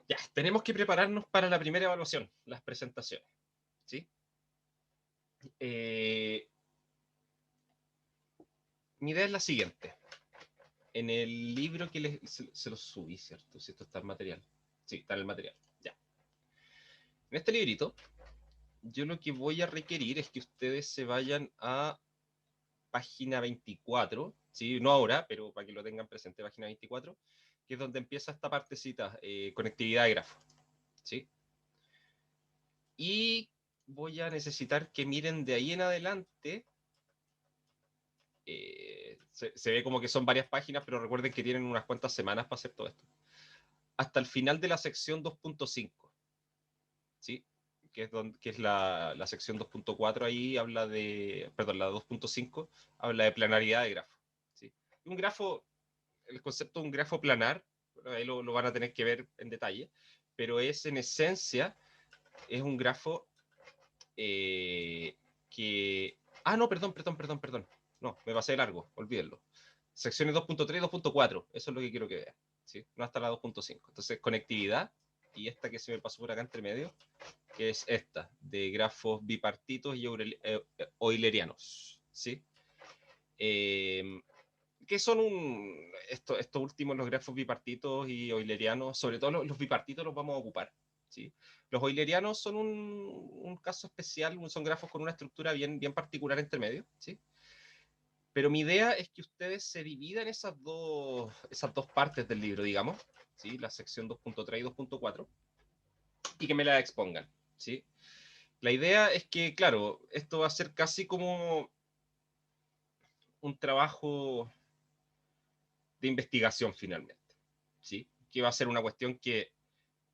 Ya, tenemos que prepararnos para la primera evaluación, las presentaciones, ¿sí? Eh, Mi idea es la siguiente. En el libro que se lo subí, ¿cierto? Si esto está en material. Sí, está en el material. Ya. En este librito, yo lo que voy a requerir es que ustedes se vayan a página 24, ¿sí? No ahora, pero para que lo tengan presente, página 24, que es donde empieza esta partecita, conectividad de grafo, ¿sí? Y voy a necesitar que miren de ahí en adelante. Se ve como que son varias páginas, pero recuerden que tienen unas cuantas semanas para hacer todo esto. Hasta el final de la sección 2.5, ¿sí? Que es la sección 2.4, ahí habla de, perdón, la 2.5 habla de planaridad de grafo, ¿sí? Un grafo, el concepto de un grafo planar, ahí lo van a tener que ver en detalle, pero es en esencia, es un grafo que... Ah, no, perdón. No, me pasé de largo, olvídenlo. Secciones 2.3 y 2.4, eso es lo que quiero que vean, ¿sí? No hasta la 2.5. Entonces, conectividad, y esta que se me pasó por acá entre medio, que es esta, de grafos bipartitos y eulerianos, ¿sí? Eh, ¿Qué son estos últimos, los grafos bipartitos y eulerianos? Sobre todo los bipartitos los vamos a ocupar, ¿sí? Los eulerianos son un caso especial, son grafos con una estructura bien particular entre medio, ¿sí? Pero mi idea es que ustedes se dividan esas dos partes del libro, digamos, ¿sí? La sección 2.3 y 2.4, y que me la expongan, ¿sí? La idea es que, claro, esto va a ser casi como un trabajo de investigación finalmente, ¿sí? Que va a ser una cuestión que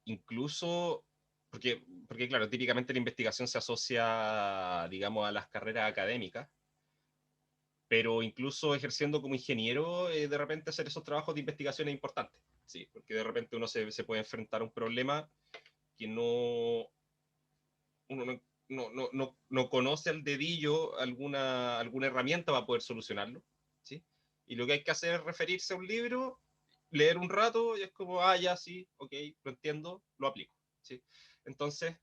incluso, porque claro, típicamente la investigación se asocia, digamos, a las carreras académicas, pero incluso ejerciendo como ingeniero, de repente hacer esos trabajos de investigación es importante, ¿sí? Porque de repente uno se puede enfrentar a un problema que uno no conoce al dedillo alguna herramienta para poder solucionarlo, ¿sí? Y lo que hay que hacer es referirse a un libro, leer un rato y es como, ah, ya, sí, ok, lo entiendo, lo aplico, ¿sí? Entonces,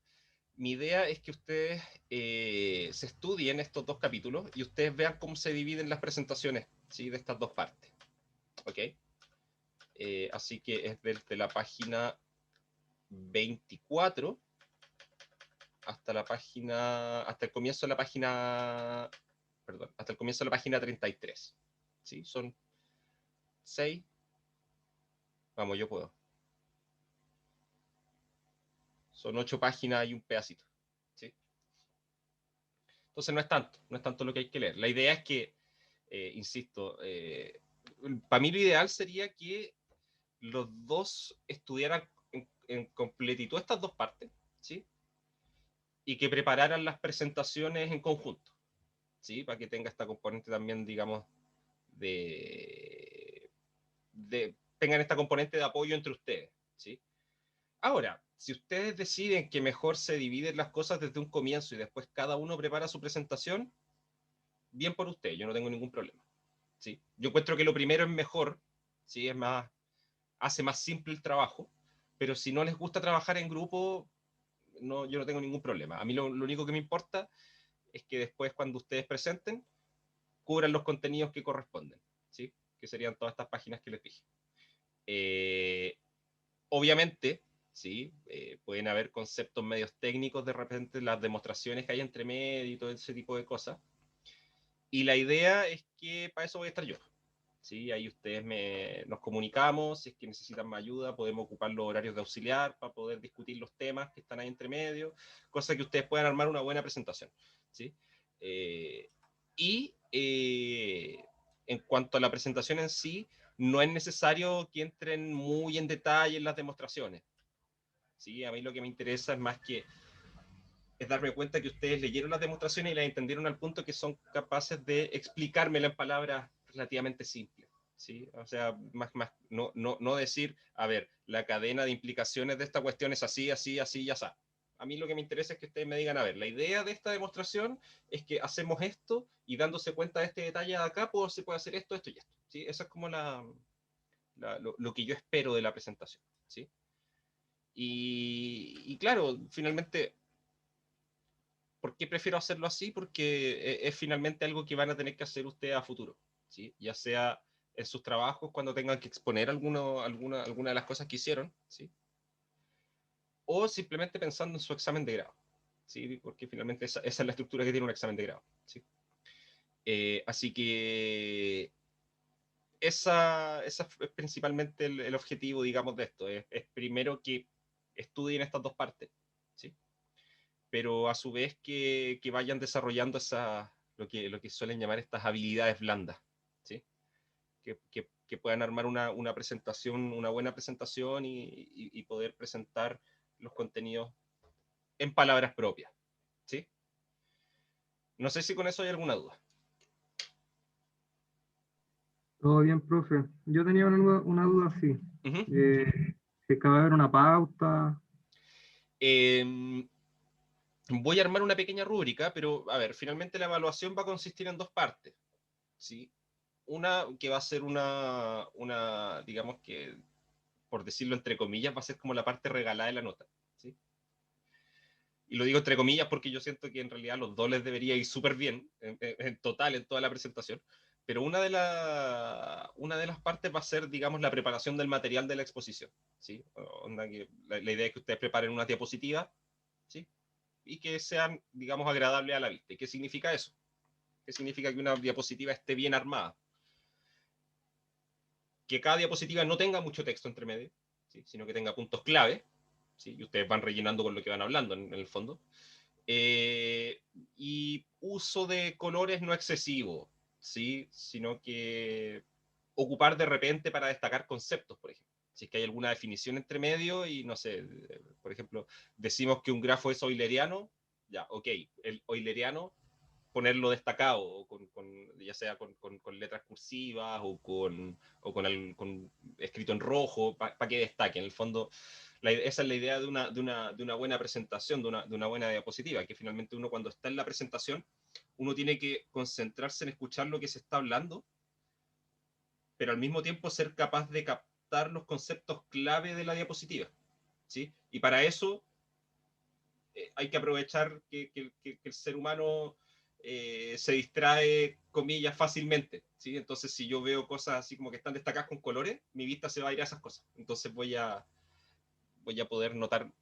mi idea es que ustedes se estudien estos dos capítulos y ustedes vean cómo se dividen las presentaciones, ¿sí? De estas dos partes, ¿ok? Así que es desde la página 24 hasta el comienzo de la página, perdón, hasta el comienzo de la página 33. ¿Sí? Son 6. Vamos, yo puedo. Son 8 páginas y un pedacito. ¿Sí? Entonces no es tanto lo que hay que leer. La idea es que, insisto, para mí lo ideal sería que los dos estudiaran en completitud estas dos partes, ¿sí? Y que prepararan las presentaciones en conjunto, ¿sí? Para que tenga esta componente también, digamos, tengan esta componente de apoyo entre ustedes, ¿sí? Ahora, si ustedes deciden que mejor se dividen las cosas desde un comienzo y después cada uno prepara su presentación, bien por usted, yo no tengo ningún problema, ¿sí? Yo encuentro que lo primero es mejor, ¿sí? Hace más simple el trabajo, pero si no les gusta trabajar en grupo, no, yo no tengo ningún problema. A mí lo único que me importa es que después cuando ustedes presenten, cubran los contenidos que corresponden, ¿sí? Que serían todas estas páginas que les dije. Eh, Obviamente, sí, pueden haber conceptos medios técnicos de repente, las demostraciones que hay entre medio y todo ese tipo de cosas. Y la idea es que para eso voy a estar yo. Sí, ahí nos comunicamos, si es que necesitan más ayuda, podemos ocupar los horarios de auxiliar para poder discutir los temas que están ahí entre medio, cosa que ustedes puedan armar una buena presentación. ¿Sí? Eh, y en cuanto a la presentación en sí, no es necesario que entren muy en detalle en las demostraciones. ¿Sí? A mí lo que me interesa es más que es darme cuenta que ustedes leyeron las demostraciones y las entendieron al punto que son capaces de explicármela en palabras relativamente simples. ¿Sí? O sea, no decir, a ver, la cadena de implicaciones de esta cuestión es así, así, así y así. A mí lo que me interesa es que ustedes me digan, a ver, la idea de esta demostración es que hacemos esto y dándose cuenta de este detalle de acá, se puede hacer esto, esto y esto. ¿Sí? Eso es como lo que yo espero de la presentación. ¿Sí? Y claro, finalmente, ¿por qué prefiero hacerlo así? Porque es finalmente algo que van a tener que hacer ustedes a futuro, ¿sí? Ya sea en sus trabajos cuando tengan que exponer alguna de las cosas que hicieron, ¿sí? O simplemente pensando en su examen de grado, ¿sí? Porque finalmente esa es la estructura que tiene un examen de grado, ¿sí? Así que esa es principalmente el objetivo, digamos, de esto. Es primero que estudien estas dos partes, ¿sí? Pero a su vez que vayan desarrollando lo que suelen llamar estas habilidades blandas, ¿sí? Que puedan armar una presentación, una buena presentación y poder presentar los contenidos en palabras propias, ¿sí? No sé si con eso hay alguna duda. Todo bien, profe. Yo tenía una duda así. Uh-huh. Si acaba de haber una pauta. Voy a armar una pequeña rúbrica, pero a ver, finalmente la evaluación va a consistir en dos partes, ¿sí? Una que va a ser digamos que, por decirlo entre comillas, va a ser como la parte regalada de la nota, ¿sí? Y lo digo entre comillas porque yo siento que en realidad los dos les debería ir súper bien, en total, en toda la presentación, pero una de las partes va a ser, digamos, la preparación del material de la exposición, ¿sí? Onda que la idea es que ustedes preparen una diapositiva, ¿sí? Y que sean, digamos, agradables a la vista. ¿Y qué significa eso? ¿Qué significa que una diapositiva esté bien armada? Que cada diapositiva no tenga mucho texto entre medio, ¿sí? Sino que tenga puntos clave, ¿sí? Y ustedes van rellenando con lo que van hablando en el fondo. Eh, y uso de colores no excesivo, ¿sí? Sino que ocupar de repente para destacar conceptos, por ejemplo. Si es que hay alguna definición entre medio y no sé, por ejemplo, decimos que un grafo es euleriano, ya, ok, el euleriano ponerlo destacado, o ya sea con letras cursivas o con escrito en rojo, para que destaque. En el fondo, esa es la idea de una buena presentación, de una buena diapositiva, que finalmente uno cuando está en la presentación, uno tiene que concentrarse en escuchar lo que se está hablando, pero al mismo tiempo ser capaz de captar los conceptos clave de la diapositiva, ¿sí? Y para eso hay que aprovechar que el ser humano se distrae, comillas, fácilmente, ¿sí? Entonces, si yo veo cosas así como que están destacadas con colores, mi vista se va a ir a esas cosas. Entonces voy a poder notar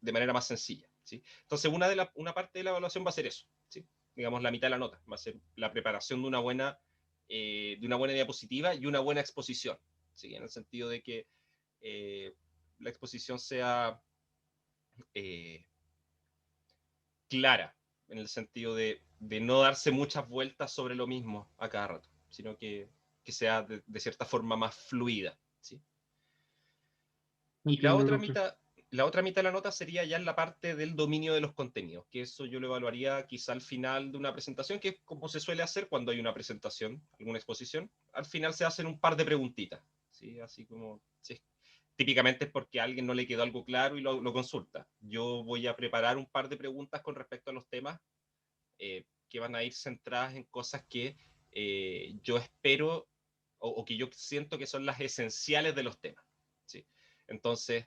de manera más sencilla, ¿sí? Entonces, una parte de la evaluación va a ser eso, ¿sí? Digamos, la mitad de la nota, va a ser la preparación de una buena diapositiva y una buena exposición, ¿sí? En el sentido de que la exposición sea eh, clara, en el sentido de no darse muchas vueltas sobre lo mismo a cada rato, sino que sea de cierta forma más fluida, ¿sí? Y la Entiendo, otra profe. mitad, la otra mitad de la nota sería ya en la parte del dominio de los contenidos, que eso yo lo evaluaría quizá al final de una presentación, que es como se suele hacer cuando hay una presentación, alguna exposición. Al final se hacen un par de preguntitas, ¿sí? Así como, sí, típicamente es porque a alguien no le quedó algo claro y lo consulta. Yo voy a preparar un par de preguntas con respecto a los temas que van a ir centradas en cosas que yo espero o que yo siento que son las esenciales de los temas, ¿sí? Entonces,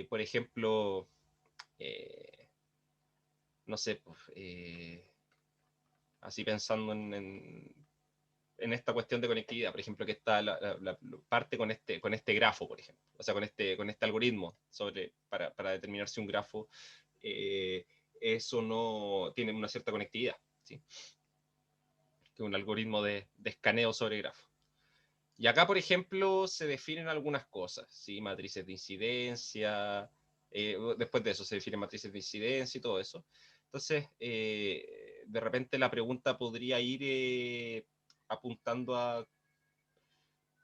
por ejemplo, eh, no sé, pues, así pensando en esta cuestión de conectividad, por ejemplo, que está la parte con este grafo, por ejemplo, o sea, con este algoritmo para determinar si un grafo eso no tiene una cierta conectividad, ¿sí? Que es un algoritmo de escaneo sobre grafo. Y acá, por ejemplo, se definen algunas cosas, ¿sí? Matrices de incidencia, después de eso se definen matrices de incidencia y todo eso. Entonces, de repente la pregunta podría ir apuntando a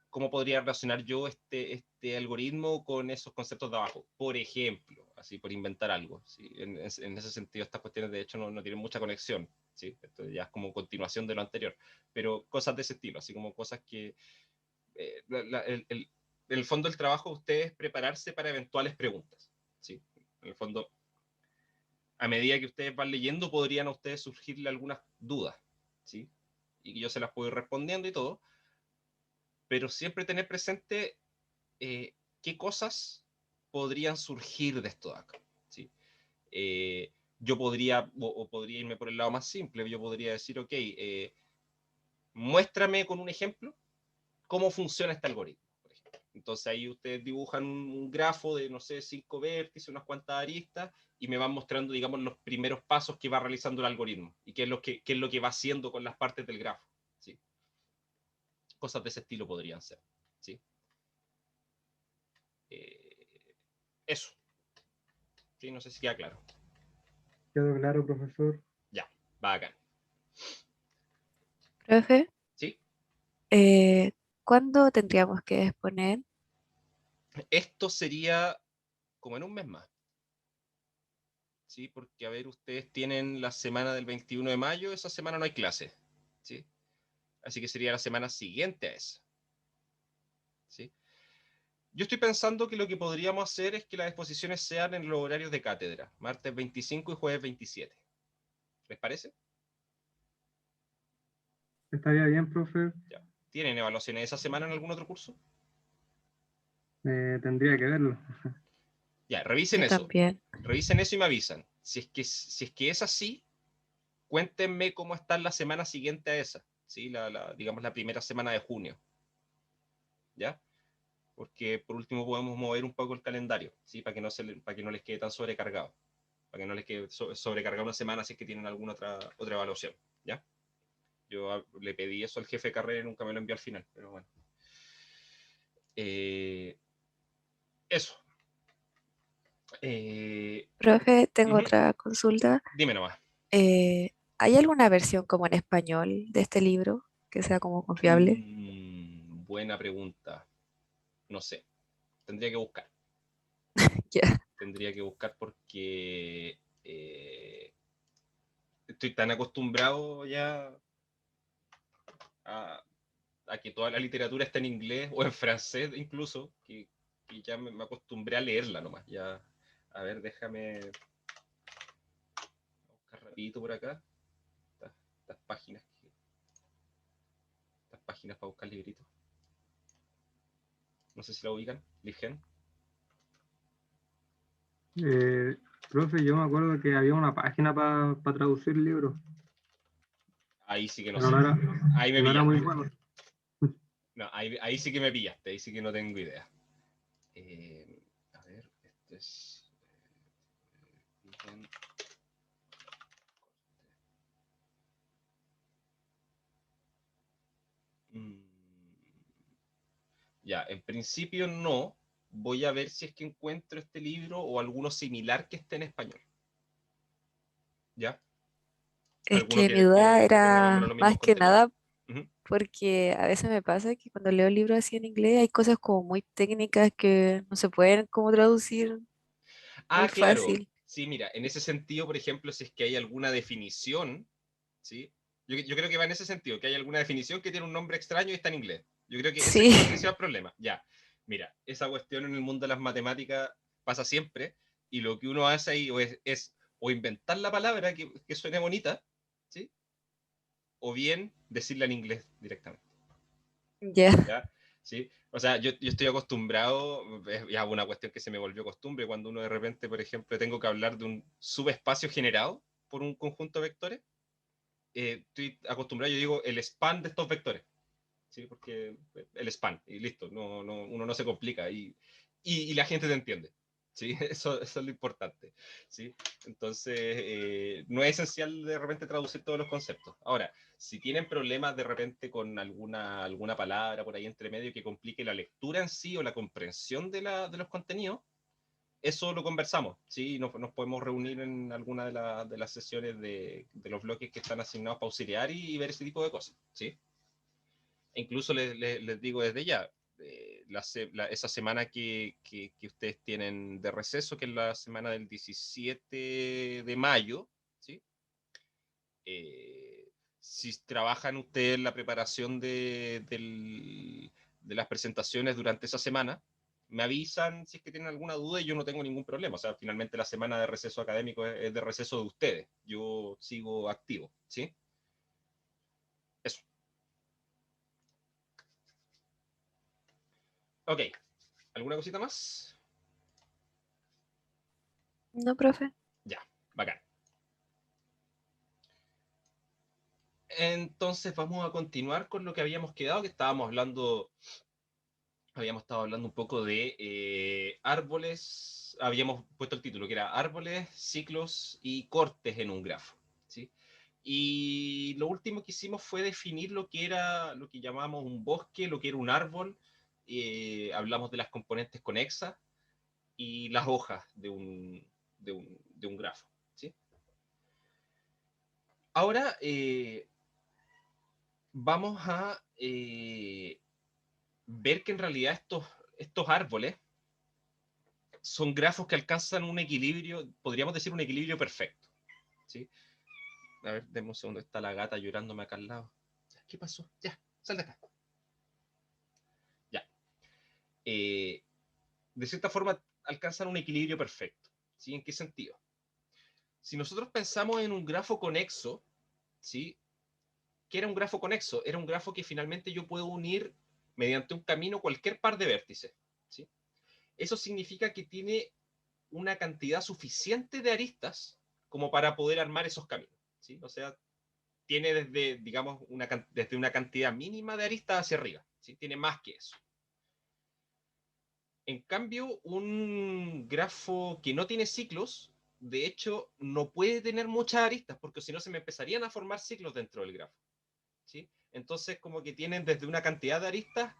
cómo podría relacionar yo este algoritmo con esos conceptos de abajo. Por ejemplo, así por inventar algo. ¿Sí? En ese sentido, estas cuestiones de hecho no tienen mucha conexión. ¿Sí? Esto ya es como continuación de lo anterior. Pero cosas de ese estilo, así como cosas que... en el fondo el trabajo de ustedes es prepararse para eventuales preguntas. ¿Sí? En el fondo, a medida que ustedes van leyendo, podrían a ustedes surgirle algunas dudas. ¿Sí? Y yo se las puedo ir respondiendo y todo, pero siempre tener presente qué cosas podrían surgir de esto de acá, ¿sí? Yo podría, o podría irme por el lado más simple, yo podría decir, ok, muéstrame con un ejemplo cómo funciona este algoritmo, por ejemplo. Entonces ahí ustedes dibujan un grafo de, no sé, 5 vértices, unas cuantas aristas, y me van mostrando, digamos, los primeros pasos que va realizando el algoritmo, y qué es lo que va haciendo con las partes del grafo, ¿sí? Cosas de ese estilo podrían ser, ¿sí? Eso, ¿sí? No sé si queda claro. Quedó claro, profesor. Ya, va acá. Profe, ¿Sí? ¿cuándo tendríamos que exponer? Esto sería como en un mes más, ¿sí? Porque, a ver, ustedes tienen la semana del 21 de mayo, esa semana no hay clase, ¿sí? Así que sería la semana siguiente a esa, ¿sí? Yo estoy pensando que lo que podríamos hacer es que las exposiciones sean en los horarios de cátedra, martes 25 y jueves 27. ¿Les parece? Estaría bien, profe. Ya. ¿Tienen evaluaciones esa semana en algún otro curso? Tendría que verlo. Ya, revisen Yo eso. también. Revisen eso y me avisan. Si es que es así, cuéntenme cómo está la semana siguiente a esa, ¿sí? Digamos la primera semana de junio, ¿ya? Porque por último podemos mover un poco el calendario, ¿sí? Para que no les quede tan sobrecargado, para que no les quede sobrecargado una semana si es que tienen alguna otra evaluación, ¿ya? Yo le pedí eso al jefe de carrera y nunca me lo envió al final, pero bueno. Eso. Profe, tengo Ujú. otra consulta. Dime nomás. ¿Hay alguna versión como en español de este libro que sea como confiable? Buena pregunta. No sé. Tendría que buscar. Ya. Tendría que buscar porque estoy tan acostumbrado ya a, a que toda la literatura está en inglés o en francés incluso, que ya me acostumbré a leerla nomás. Ya, a ver, déjame buscar rapidito por acá. Estas, estas páginas, estas páginas para buscar libritos. No sé si la ubican. Libgen. Profe, yo me acuerdo que había una página para traducir libros, Ahí sí que no pero sé. no era, Ahí me no era muy pillaste. bueno. No, ahí sí que me pillaste. Ahí sí que no tengo idea. A ver, este es. Libgen. Mm, Ya, en principio no. Voy a ver si es que encuentro este libro o alguno similar que esté en español. ¿Ya? Es Alguno que mi que, duda que tenga más o era menos los más mismos que contenidos. nada Ujú. porque a veces me pasa que cuando leo libros así en inglés hay cosas como muy técnicas que no se pueden como traducir muy Ah, claro. fácil. Sí, mira, en ese sentido, por ejemplo, si es que hay alguna definición, ¿sí? Yo creo que va en ese sentido, que hay alguna definición que tiene un nombre extraño y está en inglés. Yo creo que ese es Sí, como el principal problema. Ya, mira, esa cuestión en el mundo de las matemáticas pasa siempre y lo que uno hace ahí es o inventar la palabra que suene bonita, ¿sí? O bien decirla en inglés directamente. ya. ¿Ya? ¿Sí? O sea, yo estoy acostumbrado, es ya una cuestión que se me volvió costumbre, cuando uno de repente, por ejemplo, tengo que hablar de un subespacio generado por un conjunto de vectores, estoy acostumbrado, yo digo, el span de estos vectores, ¿sí? Porque el span, y listo, uno no se complica y la gente te entiende. ¿Sí? Eso es lo importante. ¿Sí? Entonces, no es esencial de repente traducir todos los conceptos. Ahora, si tienen problemas de repente con alguna palabra por ahí entre medio que complique la lectura en sí o la comprensión de los contenidos, eso lo conversamos, ¿sí? Nos podemos reunir en alguna de las sesiones de los bloques que están asignados para auxiliar y ver ese tipo de cosas, ¿sí? E incluso les digo desde ya, esa semana que ustedes tienen de receso, que es la semana del 17 de mayo, ¿sí? Si trabajan ustedes en la preparación de las presentaciones durante esa semana, me avisan si es que tienen alguna duda y yo no tengo ningún problema. O sea, finalmente la semana de receso académico es de receso de ustedes. Yo sigo activo, ¿sí? Eso. Ok. ¿Alguna cosita más? No, profe. Ya, bacán. Entonces vamos a continuar con lo que habíamos quedado, que habíamos estado hablando un poco de árboles, habíamos puesto el título, que era árboles, ciclos y cortes en un grafo, ¿sí? Y lo último que hicimos fue definir lo que era, lo que llamamos un bosque, lo que era un árbol, hablamos de las componentes conexas y las hojas de un grafo, ¿sí? Ahora vamos a ver que en realidad estos árboles son grafos que alcanzan un equilibrio, podríamos decir un equilibrio perfecto, ¿sí? A ver, denme un segundo, está la gata llorándome acá al lado. ¿Qué pasó? Ya, sal de acá. Ya. De cierta forma alcanzan un equilibrio perfecto, ¿sí? ¿En qué sentido? Si nosotros pensamos en un grafo conexo, ¿sí? ¿Qué era un grafo conexo? Era un grafo que finalmente yo puedo unir mediante un camino cualquier par de vértices, ¿sí? Eso significa que tiene una cantidad suficiente de aristas como para poder armar esos caminos, ¿sí? O sea, tiene desde, digamos, desde una cantidad mínima de aristas hacia arriba, ¿sí? Tiene más que eso. En cambio, un grafo que no tiene ciclos, de hecho, no puede tener muchas aristas, porque si no se me empezarían a formar ciclos dentro del grafo, ¿sí? Entonces, como que tienen desde una cantidad de aristas,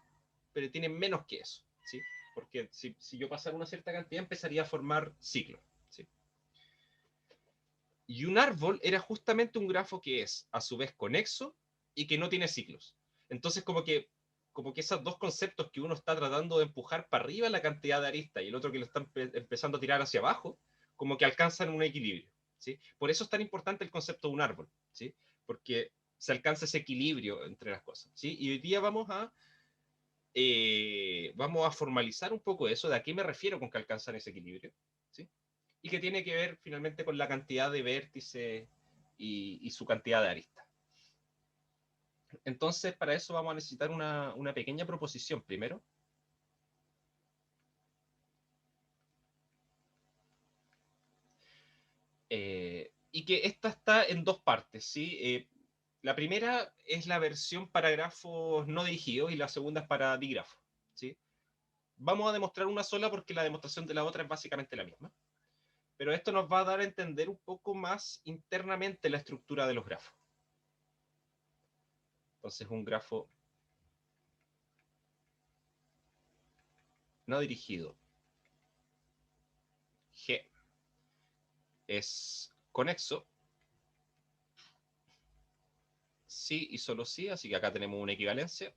pero tienen menos que eso, ¿sí? Porque si yo pasara una cierta cantidad, empezaría a formar ciclos, ¿sí? Y un árbol era justamente un grafo que es, a su vez, conexo y que no tiene ciclos. Entonces, como que esos dos conceptos que uno está tratando de empujar para arriba, la cantidad de aristas, y el otro que lo está empezando a tirar hacia abajo, como que alcanzan un equilibrio, ¿sí? Por eso es tan importante el concepto de un árbol, ¿sí? Porque se alcanza ese equilibrio entre las cosas, ¿sí? Y hoy día vamos a formalizar un poco eso, de a qué me refiero con que alcanzan ese equilibrio, ¿sí? Y que tiene que ver finalmente con la cantidad de vértices y su cantidad de aristas. Entonces, para eso vamos a necesitar una pequeña proposición primero. Y que esta está en dos partes, ¿sí? La primera es la versión para grafos no dirigidos y la segunda es para dígrafos, ¿sí? Vamos a demostrar una sola porque la demostración de la otra es básicamente la misma. Pero esto nos va a dar a entender un poco más internamente la estructura de los grafos. Entonces, un grafo no dirigido G es conexo, sí y solo sí, así que acá tenemos una equivalencia.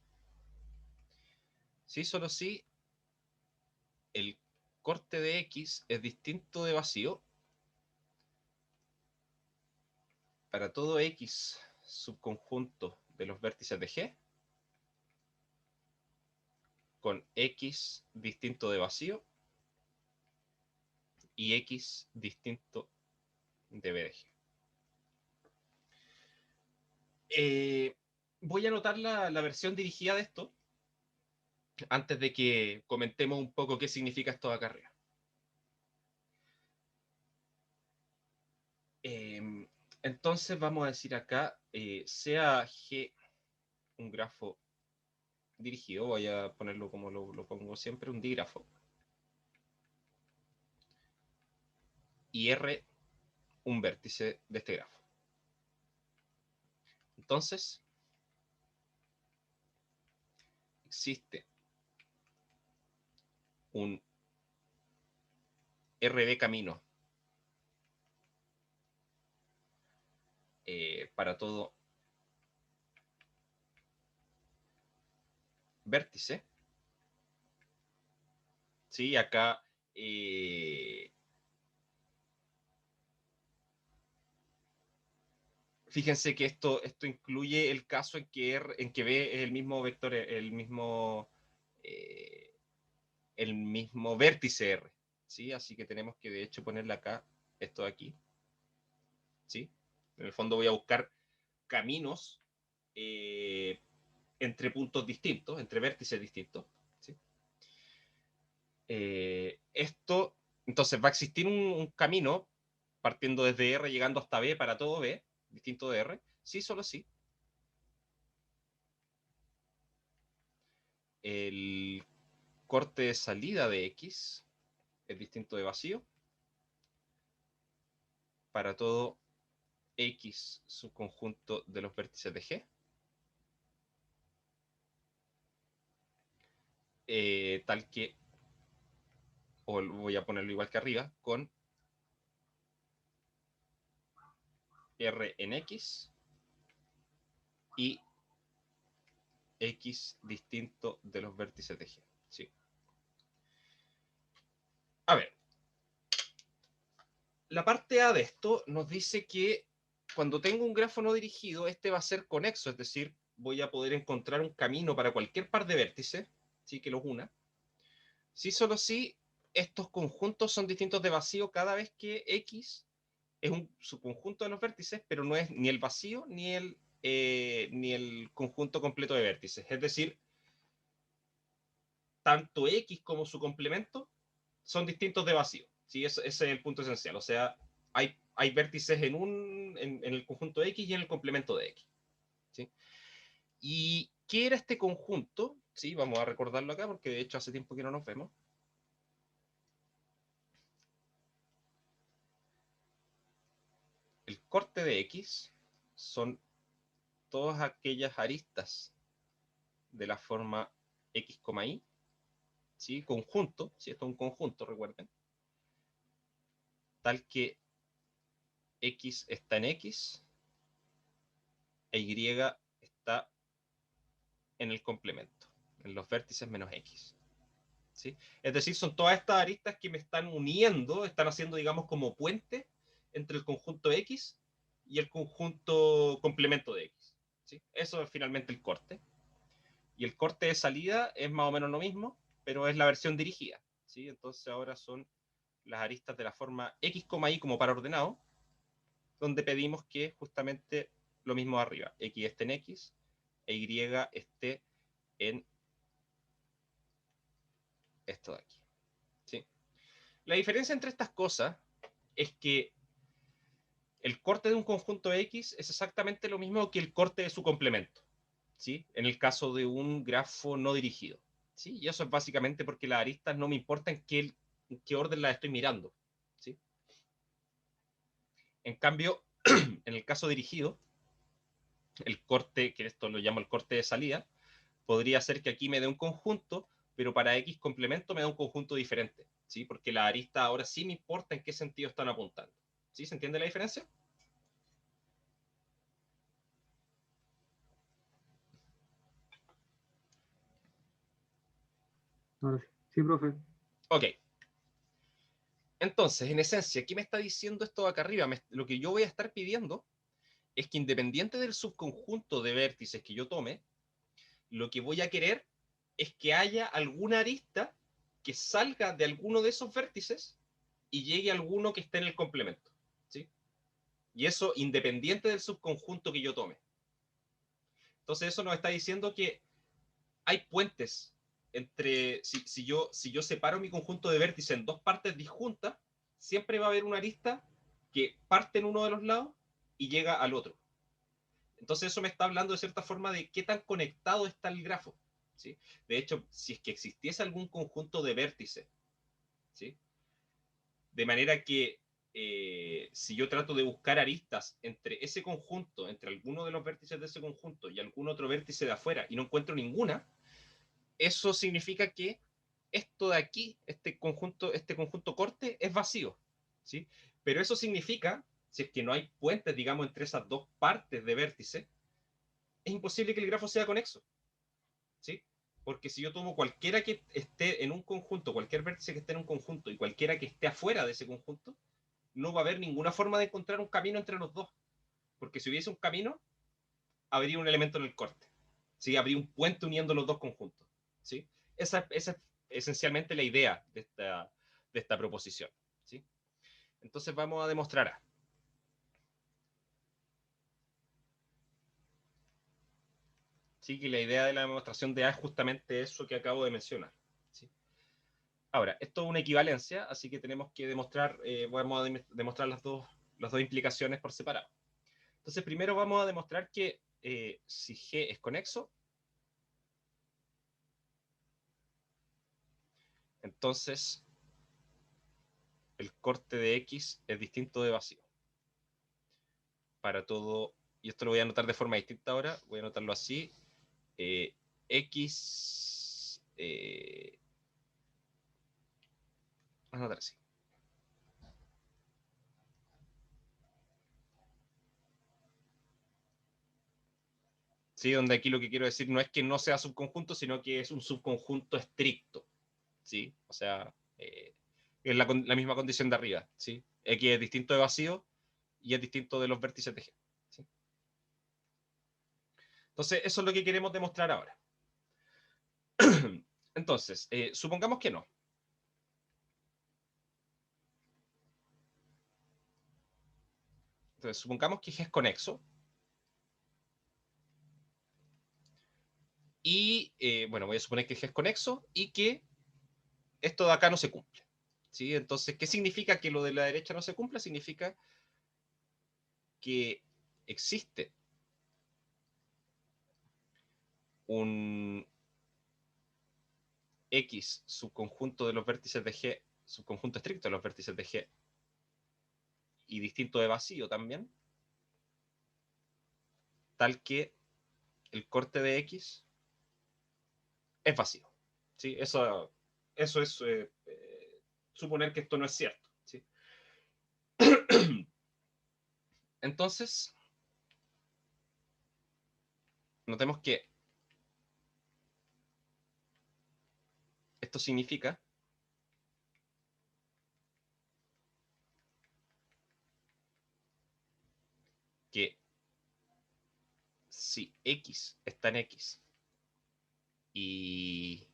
Sí, solo sí, el corte de X es distinto de vacío para todo X subconjunto de los vértices de G con X distinto de vacío y X distinto de B de G. Voy a anotar la versión dirigida de esto antes de que comentemos un poco qué significa esto de acá arriba. Entonces vamos a decir acá, sea G un grafo dirigido, voy a ponerlo como lo pongo siempre, un dígrafo, y R un vértice de este grafo. Entonces, existe un RB camino para todo vértice. ¿Sí? Acá fíjense que esto incluye el caso en que B es el mismo vector, el mismo vértice R. ¿Sí? Así que tenemos que de hecho ponerle acá esto de aquí. ¿Sí? En el fondo voy a buscar caminos entre puntos distintos, entre vértices distintos. ¿Sí? Esto Entonces va a existir un camino partiendo desde R, llegando hasta B para todo B, distinto de R, sí, solo sí. El corte de salida de X es distinto de vacío para todo X subconjunto de los vértices de G. Tal que, o voy a ponerlo igual que arriba, con R en X y X distinto de los vértices de G. ¿Sí? A ver, la parte A de esto nos dice que cuando tengo un grafo no dirigido, este va a ser conexo, es decir, voy a poder encontrar un camino para cualquier par de vértices, ¿sí? Que los una. Sí, solo si estos conjuntos son distintos de vacío cada vez que X es un subconjunto de los vértices, pero no es ni el vacío ni el conjunto completo de vértices. Es decir, tanto X como su complemento son distintos de vacío. ¿Sí? Ese es el punto esencial. O sea, hay vértices en el conjunto X y en el complemento de X. ¿Sí? ¿Y qué era este conjunto? ¿Sí? Vamos a recordarlo acá porque de hecho hace tiempo que no nos vemos. El corte de X son todas aquellas aristas de la forma X, Y, ¿sí? Conjunto, si esto es un conjunto, recuerden, tal que X está en X e Y está en el complemento, en los vértices menos X. ¿Sí? Es decir, son todas estas aristas que me están uniendo, están haciendo, digamos, como puente entre el conjunto X y el conjunto complemento de X. ¿Sí? Eso es finalmente el corte. Y el corte de salida es más o menos lo mismo, pero es la versión dirigida. ¿Sí? Entonces ahora son las aristas de la forma X, Y como par ordenado, donde pedimos que justamente lo mismo arriba, X esté en X e Y esté en esto de aquí. ¿Sí? La diferencia entre estas cosas es que el corte de un conjunto X es exactamente lo mismo que el corte de su complemento, ¿sí? En el caso de un grafo no dirigido. ¿Sí? Y eso es básicamente porque las aristas no me importa en qué orden las estoy mirando. ¿Sí? En cambio, en el caso dirigido, el corte, que esto lo llamo el corte de salida, podría ser que aquí me dé un conjunto, pero para X complemento me da un conjunto diferente, ¿sí? Porque la arista ahora sí me importa en qué sentido están apuntando. ¿Sí? ¿Se entiende la diferencia? Ahora sí. Sí, profe. Ok. Entonces, en esencia, ¿qué me está diciendo esto de acá arriba? Lo que yo voy a estar pidiendo es que independiente del subconjunto de vértices que yo tome, lo que voy a querer es que haya alguna arista que salga de alguno de esos vértices y llegue a alguno que esté en el complemento. ¿Sí? Y eso independiente del subconjunto que yo tome. Entonces eso nos está diciendo que hay puentes entre, si yo separo mi conjunto de vértices en dos partes disjuntas, siempre va a haber una arista que parte en uno de los lados y llega al otro. Entonces eso me está hablando de cierta forma de qué tan conectado está el grafo. ¿Sí? De hecho, si es que existiese algún conjunto de vértices, ¿sí? De manera que si yo trato de buscar aristas entre ese conjunto, entre alguno de los vértices de ese conjunto y algún otro vértice de afuera y no encuentro ninguna, eso significa que esto de aquí, este conjunto corte, es vacío. ¿Sí? Pero eso significa, si es que no hay puentes, digamos, entre esas dos partes de vértice, es imposible que el grafo sea conexo. ¿Sí? Porque si yo tomo cualquiera que esté en un conjunto, cualquier vértice que esté en un conjunto y cualquiera que esté afuera de ese conjunto, no va a haber ninguna forma de encontrar un camino entre los dos. Porque si hubiese un camino, habría un elemento en el corte. ¿Sí? Habría un puente uniendo los dos conjuntos. ¿Sí? Esa es esencialmente la idea de esta proposición. ¿Sí? Entonces vamos a demostrar A. ¿Sí? Que la idea de la demostración de A es justamente eso que acabo de mencionar. ¿Sí? Ahora, esto es una equivalencia, así que tenemos que demostrar, vamos a demostrar las dos implicaciones por separado. Entonces, primero vamos a demostrar que si G es conexo, entonces el corte de X es distinto de vacío. Para todo, y esto lo voy a anotar de forma distinta ahora, voy a anotarlo así, X, vamos a anotar así. ¿Sí? Donde aquí lo que quiero decir no es que no sea subconjunto, sino que es un subconjunto estricto. ¿Sí? O sea, es la misma condición de arriba. ¿Sí? X es distinto de vacío y es distinto de los vértices de G. ¿Sí? Entonces, eso es lo que queremos demostrar ahora. Entonces, supongamos que no. Entonces, supongamos que G es conexo. Y, bueno, voy a suponer que G es conexo y que esto de acá no se cumple. ¿Sí? Entonces, ¿qué significa que lo de la derecha no se cumpla? Significa que existe un X subconjunto de los vértices de G, subconjunto estricto de los vértices de G, y distinto de vacío también, tal que el corte de X es vacío. ¿Sí? Eso es suponer que esto no es cierto. ¿Sí? Entonces, notemos que esto significa que si X está en X y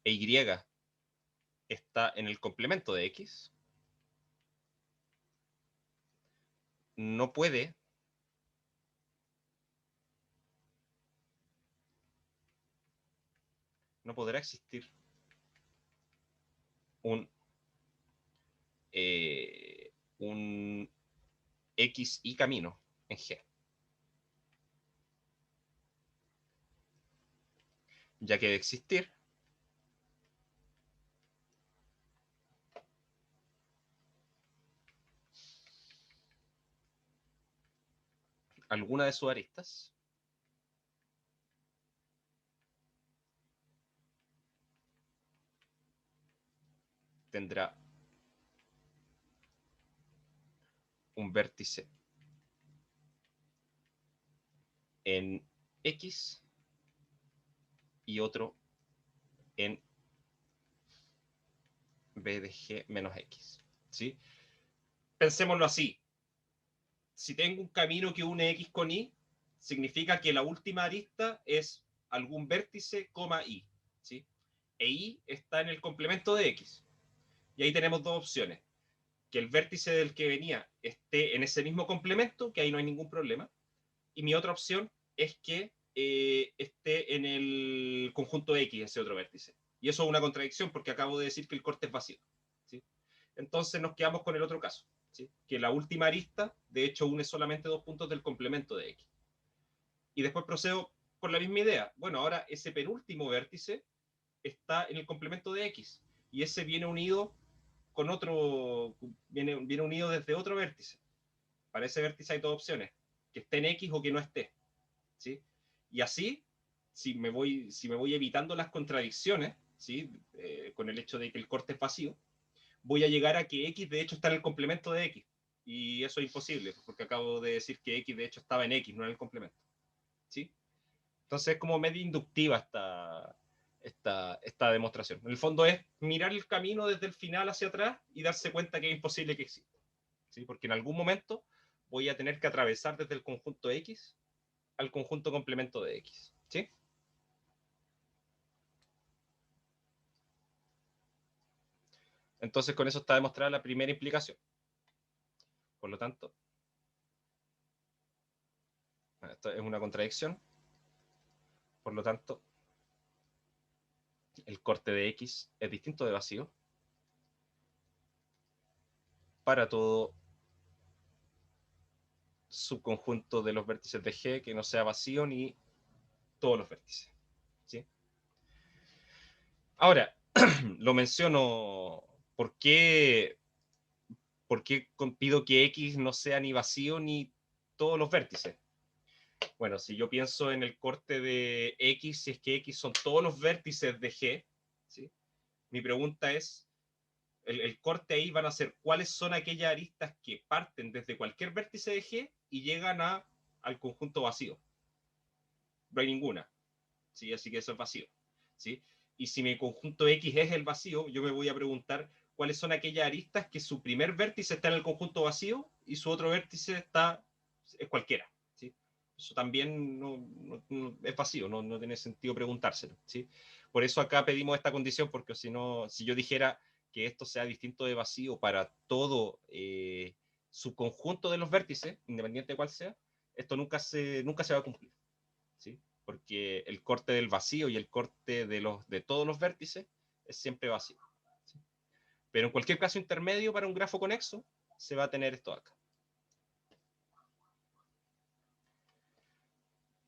Y está en el complemento de X, no podrá existir un, un X y camino en G, ya que de existir alguna de sus aristas tendrá un vértice en X y otro en B de G menos X. ¿Sí? Pensémoslo así. Si tengo un camino que une X con Y, significa que la última arista es algún vértice, Y. ¿Sí? E Y está en el complemento de X. Y ahí tenemos dos opciones. Que el vértice del que venía esté en ese mismo complemento, que ahí no hay ningún problema. Y mi otra opción es que esté en el conjunto X, ese otro vértice. Y eso es una contradicción porque acabo de decir que el corte es vacío. ¿Sí? Entonces nos quedamos con el otro caso, ¿sí? Que la última arista, de hecho, une solamente dos puntos del complemento de X. Y después procedo con la misma idea. Bueno, ahora ese penúltimo vértice está en el complemento de X. Y ese viene unido con otro, viene unido desde otro vértice. Para ese vértice hay dos opciones, que esté en X o que no esté. ¿Sí? Y así, si me voy evitando las contradicciones, ¿sí? Con el hecho de que el corte es vacío, voy a llegar a que X de hecho está en el complemento de X. Y eso es imposible, porque acabo de decir que X de hecho estaba en X, no en el complemento. ¿Sí? Entonces es como medio inductiva esta demostración. En el fondo es mirar el camino desde el final hacia atrás y darse cuenta que es imposible que exista. ¿Sí? Porque en algún momento voy a tener que atravesar desde el conjunto X al conjunto complemento de X. ¿Sí? Entonces con eso está demostrada la primera implicación. Por lo tanto, esto es una contradicción. Por lo tanto, el corte de X es distinto de vacío para todo subconjunto de los vértices de G que no sea vacío ni todos los vértices. ¿Sí? Ahora, lo menciono, ¿por qué pido que X no sea ni vacío ni todos los vértices? Bueno, si yo pienso en el corte de X, si es que X son todos los vértices de G, ¿sí? Mi pregunta es, el corte ahí van a ser cuáles son aquellas aristas que parten desde cualquier vértice de G y llegan al conjunto vacío. No hay ninguna, ¿sí? Así que eso es vacío, ¿sí? Y si mi conjunto X es el vacío, yo me voy a preguntar cuáles son aquellas aristas que su primer vértice está en el conjunto vacío y su otro vértice es cualquiera, ¿sí? Eso también no es vacío, no tiene sentido preguntárselo, ¿sí? Por eso acá pedimos esta condición, porque si no, si yo dijera que esto sea distinto de vacío para todo subconjunto de los vértices, independiente de cuál sea, esto nunca se va a cumplir, ¿sí? Porque el corte del vacío y el corte de todos los vértices es siempre vacío, ¿sí? Pero en cualquier caso intermedio para un grafo conexo se va a tener esto acá.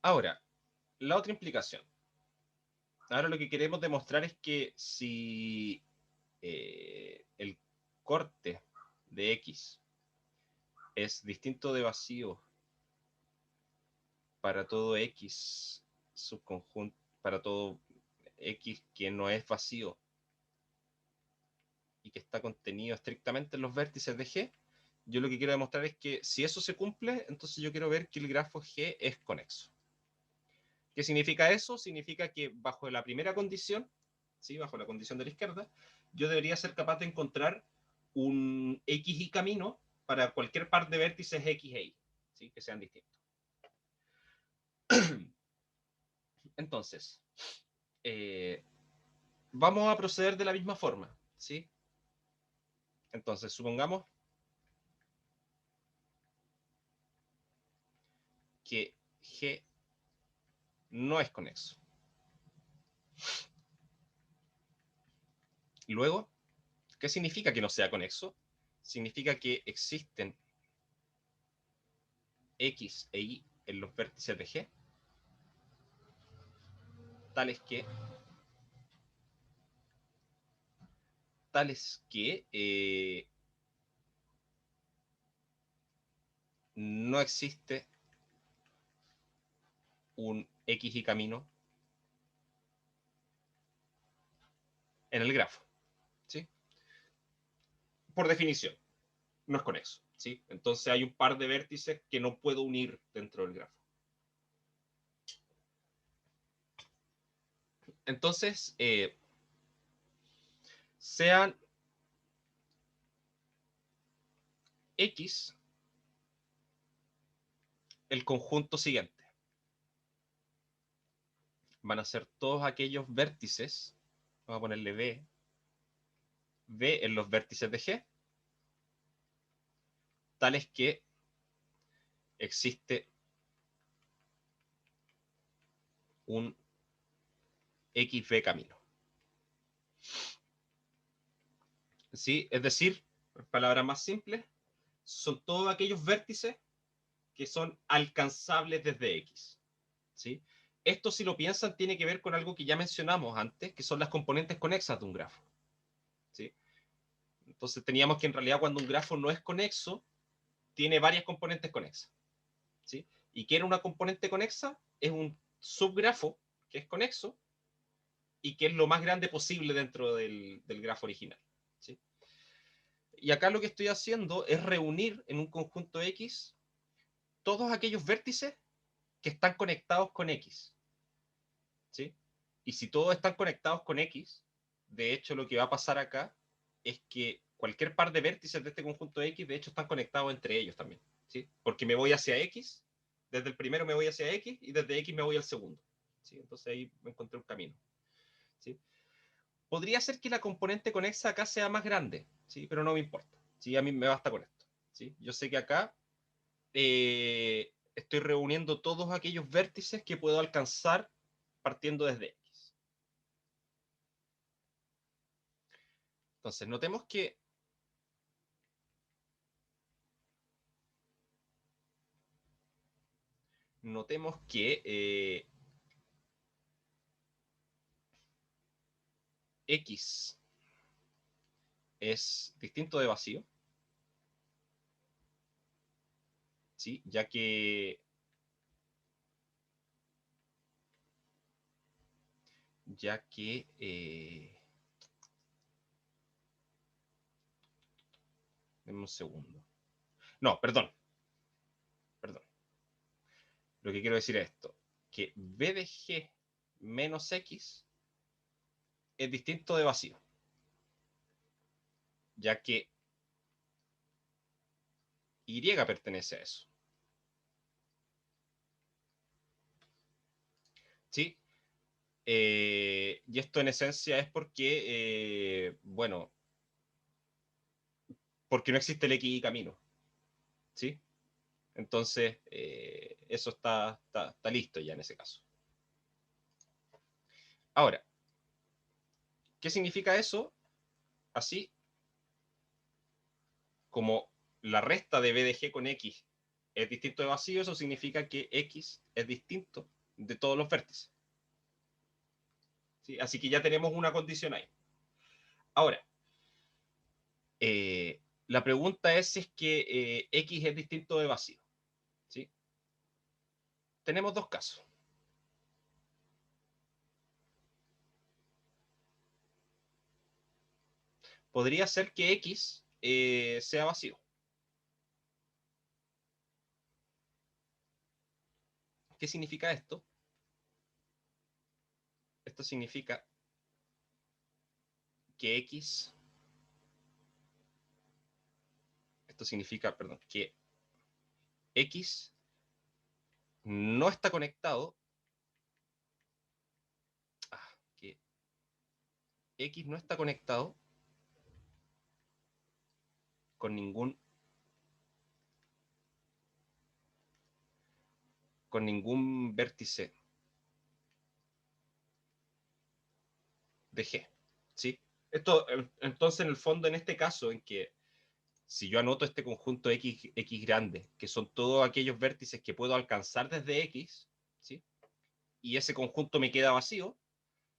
Ahora, la otra implicación. Ahora lo que queremos demostrar es que si el corte de X es distinto de vacío para todo X subconjunto, para todo X que no es vacío y que está contenido estrictamente en los vértices de G, yo lo que quiero demostrar es que si eso se cumple, entonces yo quiero ver que el grafo G es conexo. ¿Qué significa eso? Significa que bajo la primera condición, ¿sí? Bajo la condición de la izquierda, yo debería ser capaz de encontrar un X y camino para cualquier par de vértices X e Y, ¿sí? Que sean distintos. Entonces, vamos a proceder de la misma forma, ¿sí? Entonces, supongamos que G no es conexo. Luego, ¿qué significa que no sea conexo? Significa que existen X e Y en los vértices de G, tales que no existe un X y camino en el grafo, ¿sí? Por definición, no es conexo, ¿sí? Entonces hay un par de vértices que no puedo unir dentro del grafo. Entonces, sean X el conjunto siguiente. Van a ser todos aquellos vértices, vamos a ponerle V en los vértices de G, tales que existe un XV camino. ¿Sí? Es decir, en palabras más simples, son todos aquellos vértices que son alcanzables desde X, ¿sí? Esto, si lo piensan, tiene que ver con algo que ya mencionamos antes, que son las componentes conexas de un grafo, ¿sí? Entonces teníamos que en realidad cuando un grafo no es conexo, tiene varias componentes conexas, ¿sí? ¿Y qué era una componente conexa? Es un subgrafo que es conexo y que es lo más grande posible dentro del grafo original, ¿sí? Y acá lo que estoy haciendo es reunir en un conjunto X todos aquellos vértices que están conectados con X, ¿sí? Y si todos están conectados con X, de hecho lo que va a pasar acá es que cualquier par de vértices de este conjunto X, de hecho, están conectados entre ellos también, ¿sí? Porque me voy hacia X, desde el primero me voy hacia X y desde X me voy al segundo, ¿sí? Entonces ahí me encontré un camino, ¿sí? Podría ser que la componente conexa acá sea más grande, ¿sí? Pero no me importa, ¿sí? A mí me basta con esto, ¿sí? Yo sé que acá estoy reuniendo todos aquellos vértices que puedo alcanzar partiendo desde X. Entonces, notemos que X es distinto de vacío, ¿sí? Ya que denme un segundo. No, perdón. Lo que quiero decir es esto, que B de G menos X es distinto de vacío, ya que Y pertenece a eso. ¿Sí? Y esto en esencia es porque, bueno, porque no existe el X y camino. ¿Sí? Entonces, eso está listo ya en ese caso. Ahora, ¿qué significa eso? Así como la resta de B de G con X es distinto de vacío, eso significa que X es distinto de todos los vértices. ¿Sí? Así que ya tenemos una condición ahí. Ahora, la pregunta es si es que X es distinto de vacío. ¿Sí? Tenemos dos casos. Podría ser que X sea vacío. ¿Qué significa esto? Esto significa que X, que X no está conectado, que X no está conectado con ningún vértice de G. ¿Sí? Esto, entonces, en el fondo, en este caso, en que si yo anoto este conjunto X grande, que son todos aquellos vértices que puedo alcanzar desde X, ¿sí? Y ese conjunto me queda vacío,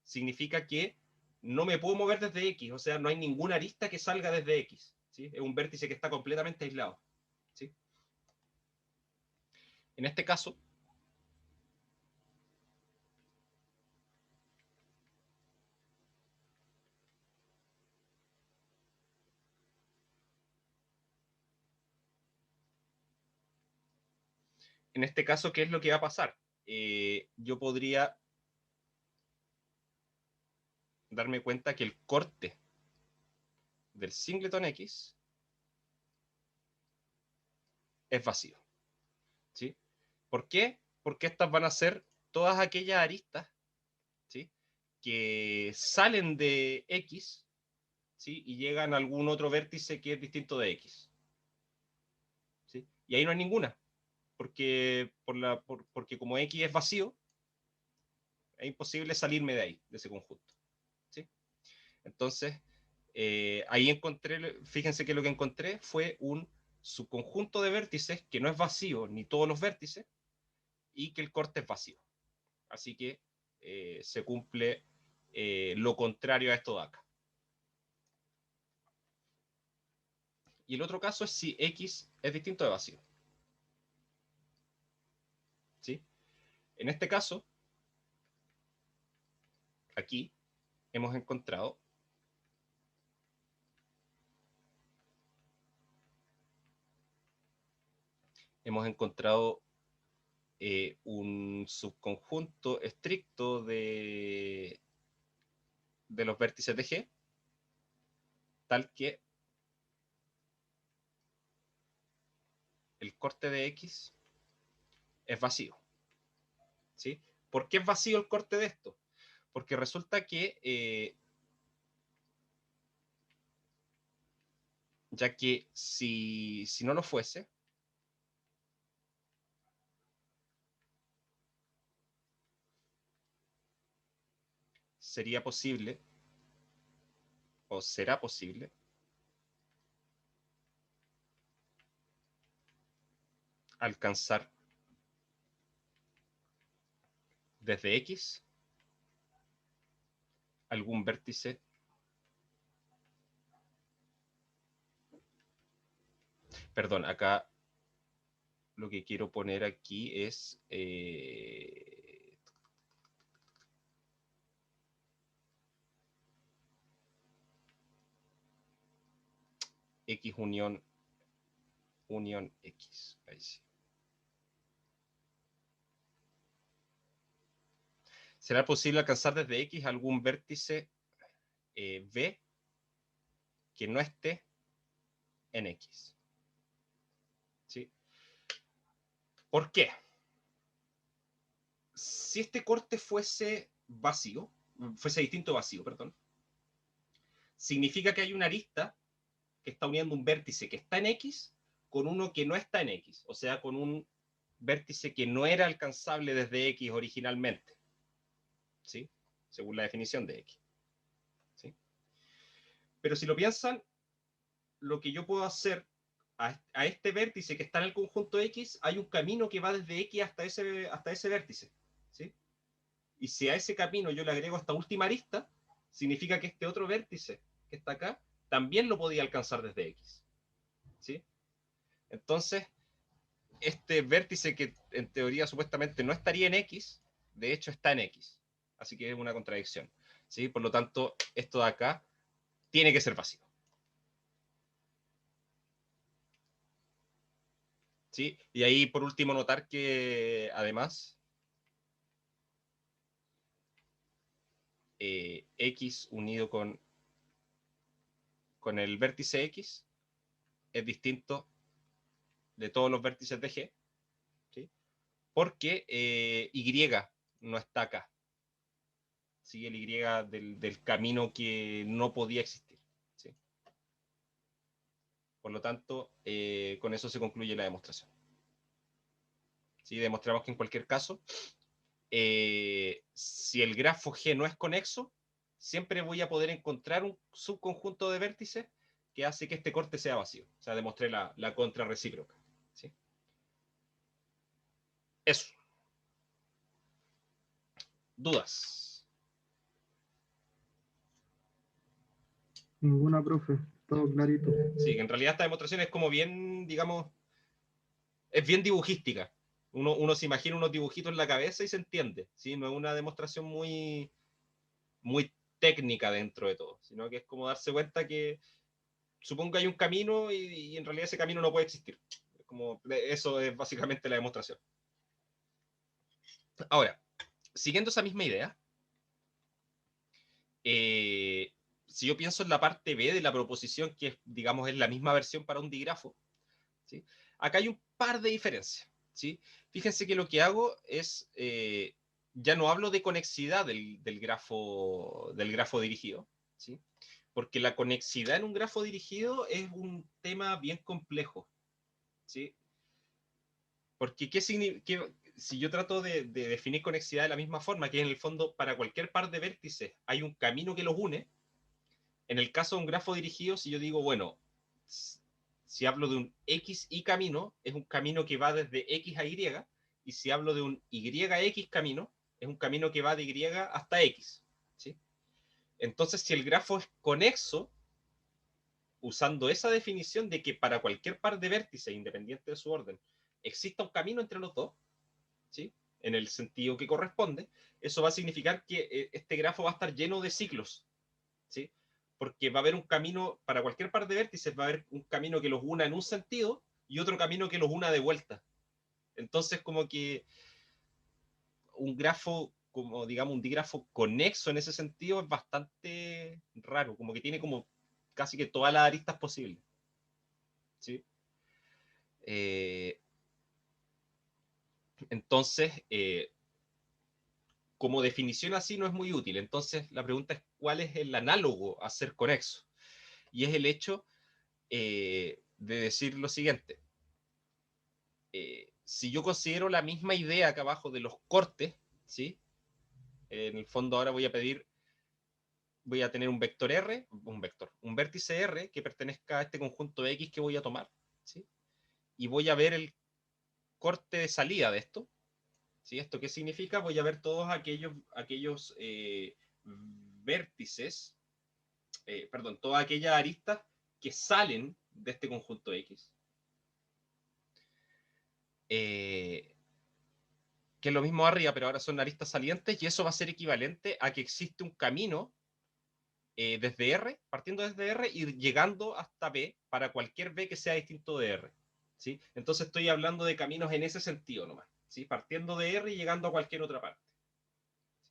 significa que no me puedo mover desde X, o sea, no hay ninguna arista que salga desde X, ¿sí? Es un vértice que está completamente aislado, ¿sí? En este caso, ¿qué es lo que va a pasar? Yo podría darme cuenta que el corte del singleton X es vacío, ¿sí? ¿Por qué? Porque estas van a ser todas aquellas aristas, ¿sí? Que salen de X, ¿sí? Y llegan a algún otro vértice que es distinto de X, ¿sí? Y ahí no hay ninguna, porque como X es vacío, es imposible salirme de ahí, de ese conjunto, ¿sí? Entonces, ahí fíjense que lo que encontré fue un subconjunto de vértices que no es vacío, ni todos los vértices, y que el corte es vacío. Así que se cumple lo contrario a esto de acá. Y el otro caso es si X es distinto de vacío. ¿Sí? En este caso, aquí hemos encontrado un subconjunto estricto de los vértices de G, tal que el corte de X es vacío. ¿Sí? ¿Por qué es vacío el corte de esto? Porque resulta que, ya que si no lo fuese, sería posible o será posible alcanzar desde X algún vértice perdón, acá lo que quiero poner aquí es X unión X. Ahí sí. ¿Será posible alcanzar desde X algún vértice B que no esté en X? ¿Sí? ¿Por qué? Si este corte fuese vacío, fuese distinto vacío, perdón, significa que hay una arista que está uniendo un vértice que está en X con uno que no está en X, o sea, con un vértice que no era alcanzable desde X originalmente, ¿sí? Según la definición de X. ¿Sí? Pero si lo piensan, lo que yo puedo hacer a este vértice que está en el conjunto X, hay un camino que va desde X hasta ese vértice. ¿Sí? Y si a ese camino yo le agrego esta última arista, significa que este otro vértice que está acá también lo podía alcanzar desde X. ¿Sí? Entonces, este vértice que en teoría supuestamente no estaría en X, de hecho está en X. Así que es una contradicción. ¿Sí? Por lo tanto, esto de acá tiene que ser vacío. ¿Sí? Y ahí por último notar que además X unido con el vértice X es distinto de todos los vértices de G, ¿sí? Porque Y no está acá. ¿Sí? El Y del camino que no podía existir. ¿Sí? Por lo tanto, con eso se concluye la demostración. ¿Sí? Demostramos que en cualquier caso, si el grafo G no es conexo, siempre voy a poder encontrar un subconjunto de vértices que hace que este corte sea vacío. O sea, demostré la contrarrecíproca. ¿Sí? Eso. ¿Dudas? Ninguna, profe. Todo clarito. Sí, que en realidad esta demostración es como bien, digamos, es bien dibujística. Uno se imagina unos dibujitos en la cabeza y se entiende. ¿Sí? No es una demostración muy, muy técnica dentro de todo, sino que es como darse cuenta que supongo que hay un camino y en realidad ese camino no puede existir. Como, eso es básicamente la demostración. Ahora, siguiendo esa misma idea, si yo pienso en la parte B de la proposición, que es, digamos, es la misma versión para un dígrafo, ¿sí? Acá hay un par de diferencias. ¿Sí? Fíjense que lo que hago es, ya no hablo de conexidad del grafo dirigido, ¿sí? Porque la conexidad en un grafo dirigido es un tema bien complejo. ¿Sí? Porque si yo trato de definir conexidad de la misma forma, que en el fondo para cualquier par de vértices hay un camino que los une, en el caso de un grafo dirigido, si yo digo, bueno, si hablo de un X y camino, es un camino que va desde X a Y, y si hablo de un YX camino, es un camino que va de Y hasta X. ¿Sí? Entonces, si el grafo es conexo, usando esa definición de que para cualquier par de vértices, independiente de su orden, exista un camino entre los dos, ¿sí? En el sentido que corresponde, eso va a significar que este grafo va a estar lleno de ciclos, ¿sí? Porque va a haber un camino, para cualquier par de vértices, va a haber un camino que los una en un sentido y otro camino que los una de vuelta. Entonces, como que un grafo, como digamos, un dígrafo conexo en ese sentido es bastante raro, como que tiene como casi que todas las aristas posibles. ¿Sí? Entonces, como definición así no es muy útil. Entonces, la pregunta es, ¿cuál es el análogo a ser conexo? Y es el hecho de decir lo siguiente. Si yo considero la misma idea acá abajo de los cortes, ¿sí? En el fondo ahora voy voy a tener un vector R, un vértice R que pertenezca a este conjunto X que voy a tomar, ¿sí? Y voy a ver el corte de salida de esto, ¿sí? ¿Esto qué significa? Voy a ver todos aquellos vértices, perdón, todas aquellas aristas que salen de este conjunto X. Que es lo mismo arriba, pero ahora son aristas salientes, y eso va a ser equivalente a que existe un camino desde R, partiendo desde R y llegando hasta B, para cualquier B que sea distinto de R. ¿Sí? Entonces estoy hablando de caminos en ese sentido nomás, ¿sí? Partiendo de R y llegando a cualquier otra parte.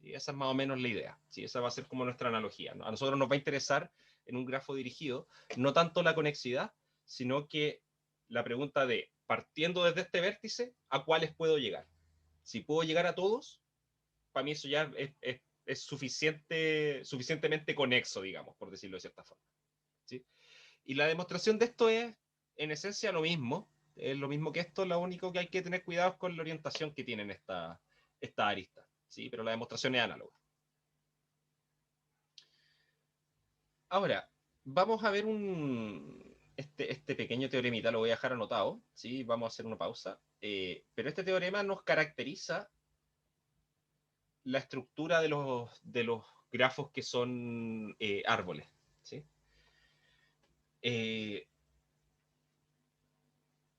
¿Sí? Esa es más o menos la idea. ¿Sí? Esa va a ser como nuestra analogía, ¿no? A nosotros nos va a interesar en un grafo dirigido no tanto la conexidad, sino que la pregunta de, partiendo desde este vértice, ¿a cuáles puedo llegar? Si puedo llegar a todos, para mí eso ya es suficientemente conexo, digamos, por decirlo de cierta forma. ¿Sí? Y la demostración de esto es, en esencia, lo mismo. Es lo mismo que esto, lo único que hay que tener cuidado es con la orientación que tienen esta arista. ¿Sí? Pero la demostración es análoga. Ahora, vamos a ver este pequeño teoremita, lo voy a dejar anotado. ¿Sí? Vamos a hacer una pausa. Pero este teorema nos caracteriza la estructura de los grafos que son árboles. ¿Sí?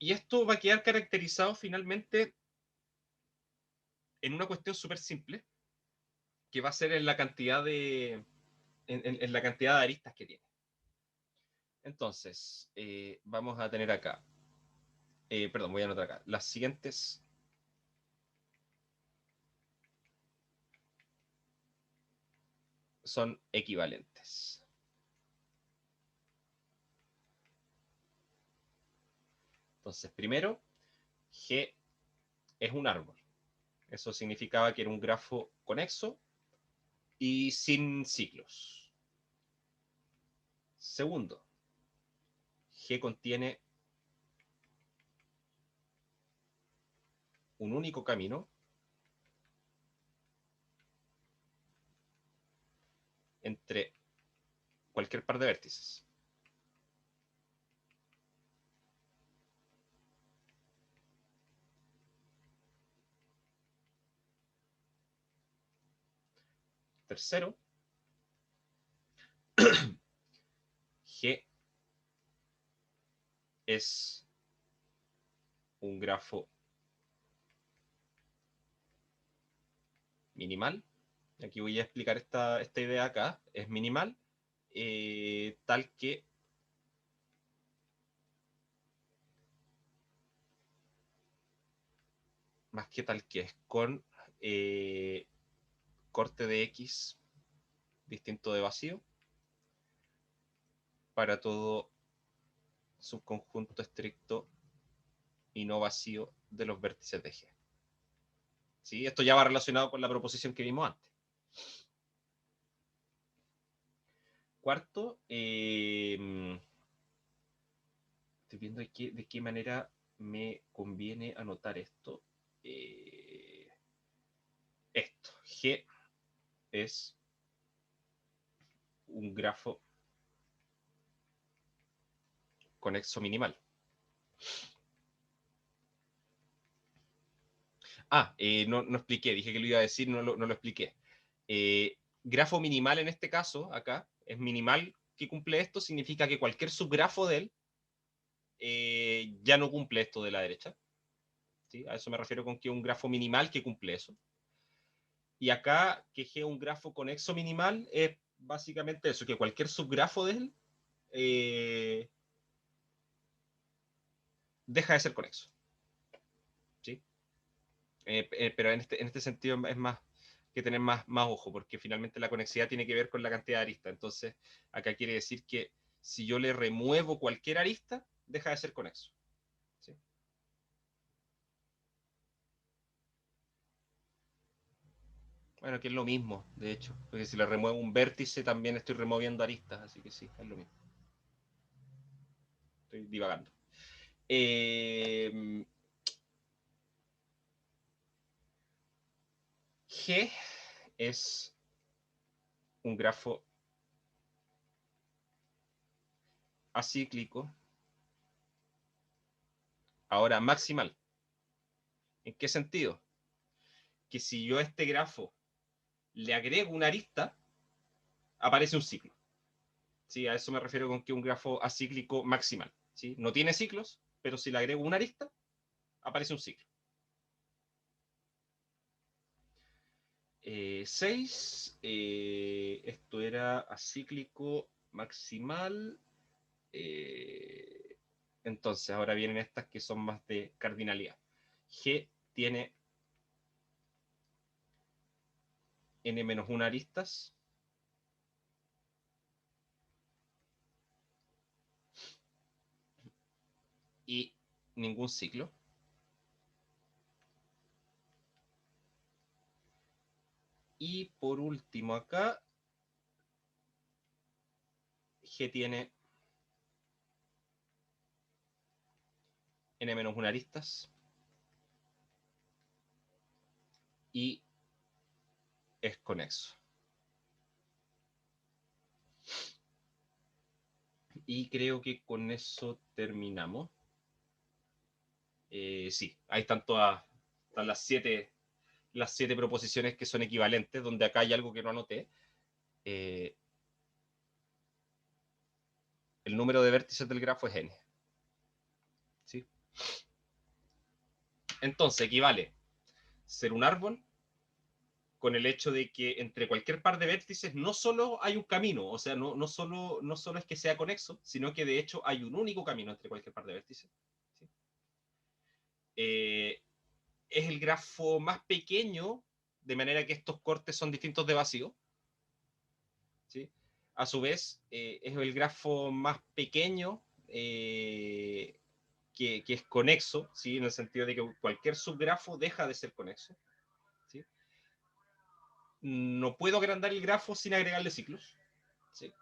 Y esto va a quedar caracterizado finalmente en una cuestión súper simple, que va a ser en la cantidad en la cantidad de aristas que tiene. Entonces, vamos a tener acá, perdón, voy a anotar acá, las siguientes son equivalentes. Entonces, primero, G es un árbol. Eso significaba que era un grafo conexo y sin ciclos. Segundo, G contiene un único camino entre cualquier par de vértices. Tercero, G es un grafo minimal. Aquí voy a explicar esta idea acá. Es minimal, tal que más que tal que es con corte de X distinto de vacío para todo subconjunto estricto y no vacío de los vértices de G. ¿Sí? Esto ya va relacionado con la proposición que vimos antes. Cuarto, estoy viendo de qué manera me conviene anotar esto. Esto, G es un grafo conexo minimal. No expliqué, dije que lo iba a decir, no lo expliqué. Grafo minimal en este caso, acá, es minimal que cumple esto, significa que cualquier subgrafo de él ya no cumple esto de la derecha. ¿Sí? A eso me refiero con que un grafo minimal que cumple eso. Y acá, que G un grafo conexo minimal, es básicamente eso, que cualquier subgrafo de él deja de ser conexo. ¿Sí? Pero en este sentido es más que tener más ojo, porque finalmente la conexidad tiene que ver con la cantidad de aristas. Entonces, acá quiere decir que si yo le remuevo cualquier arista, deja de ser conexo. ¿Sí? Bueno, que es lo mismo, de hecho, porque si le remuevo un vértice, también estoy removiendo aristas, así que sí, es lo mismo. Estoy divagando. G es un grafo acíclico, ahora maximal. ¿En qué sentido? Que si yo a este grafo le agrego una arista, aparece un ciclo. ¿Sí? A eso me refiero con que un grafo acíclico maximal. ¿Sí? No tiene ciclos, pero si le agrego una arista, aparece un ciclo. 6, esto era acíclico maximal. Entonces, ahora vienen estas que son más de cardinalidad. G tiene n-1 aristas. Y ningún ciclo. Y por último acá, G tiene n-1 aristas. Y es conexo. Y creo que con eso terminamos. Sí, ahí están todas están las siete proposiciones que son equivalentes, donde acá hay algo que no anoté. El número de vértices del grafo es n. ¿Sí? Entonces equivale ser un árbol con el hecho de que entre cualquier par de vértices no solo hay un camino, o sea, no solo es que sea conexo, sino que de hecho hay un único camino entre cualquier par de vértices. ¿Sí? Es el grafo más pequeño, de manera que estos cortes son distintos de vacío. ¿Sí? A su vez, es el grafo más pequeño que es conexo, ¿sí? En el sentido de que cualquier subgrafo deja de ser conexo. ¿Sí? No puedo agrandar el grafo sin agregarle ciclos. ¿Sí?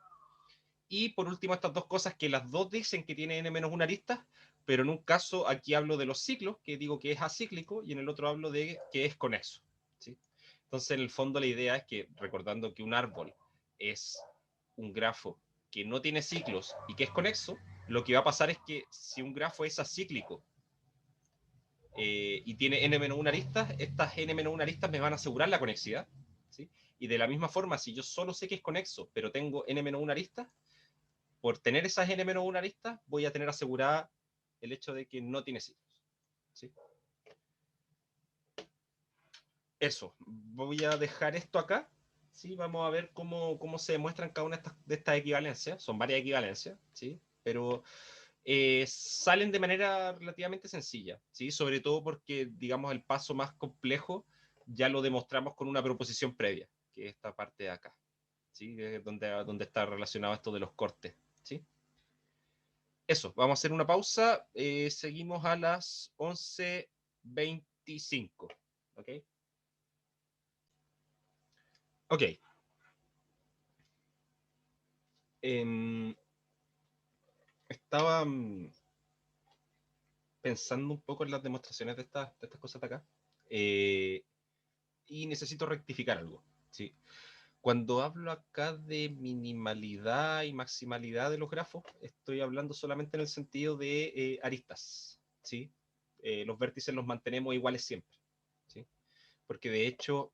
Y por último, estas dos cosas que las dos dicen que tiene n-1 aristas, pero en un caso aquí hablo de los ciclos, que digo que es acíclico, y en el otro hablo de que es conexo. ¿Sí? Entonces, en el fondo, la idea es que, recordando que un árbol es un grafo que no tiene ciclos y que es conexo, lo que va a pasar es que si un grafo es acíclico y tiene n-1 aristas, estas n-1 aristas me van a asegurar la conexidad. ¿Sí? Y de la misma forma, si yo solo sé que es conexo, pero tengo n-1 aristas, por tener esas n-1 aristas, voy a tener asegurada el hecho de que no tiene ciclos. ¿Sí? Eso, voy a dejar esto acá. ¿Sí? Vamos a ver cómo se demuestran cada una de estas equivalencias. Son varias equivalencias, ¿sí? Pero salen de manera relativamente sencilla, ¿sí? Sobre todo porque, digamos, el paso más complejo ya lo demostramos con una proposición previa, que es esta parte de acá, ¿sí? Donde está relacionado esto de los cortes, ¿sí? Eso, vamos a hacer una pausa. Seguimos a las 11:25. ¿Ok? Ok. Em, estaba pensando un poco en las demostraciones de estas cosas de acá. Y necesito rectificar algo. ¿Sí? Cuando hablo acá de minimalidad y maximalidad de los grafos, estoy hablando solamente en el sentido de aristas. ¿Sí? Los vértices los mantenemos iguales siempre. ¿Sí? Porque de hecho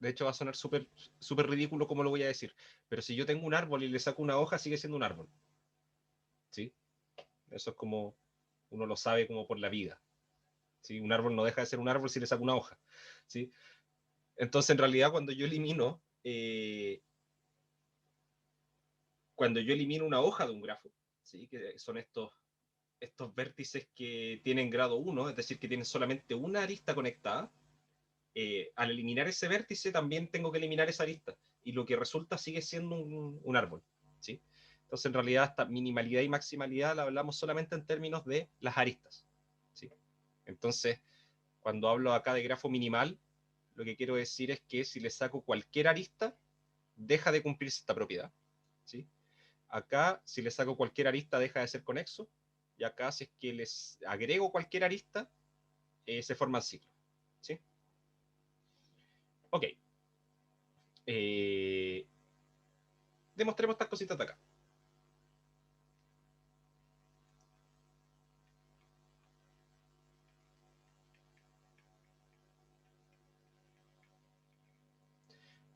va a sonar súper súper ridículo como lo voy a decir, pero si yo tengo un árbol y le saco una hoja, sigue siendo un árbol. ¿Sí? Eso es como uno lo sabe como por la vida. ¿Sí? Un árbol no deja de ser un árbol si le saco una hoja. ¿Sí? Entonces, en realidad, cuando yo elimino una hoja de un grafo, ¿sí? Que son estos vértices que tienen grado 1, es decir, que tienen solamente una arista conectada, al eliminar ese vértice también tengo que eliminar esa arista, y lo que resulta sigue siendo un árbol. ¿Sí? Entonces, en realidad, esta minimalidad y maximalidad la hablamos solamente en términos de las aristas. ¿Sí? Entonces, cuando hablo acá de grafo minimal, lo que quiero decir es que si le saco cualquier arista, deja de cumplirse esta propiedad. ¿Sí? Acá, si le saco cualquier arista, deja de ser conexo. Y acá, si es que les agrego cualquier arista, se forman ciclos. ¿Sí? Ok. Eh, demostremos estas cositas de acá.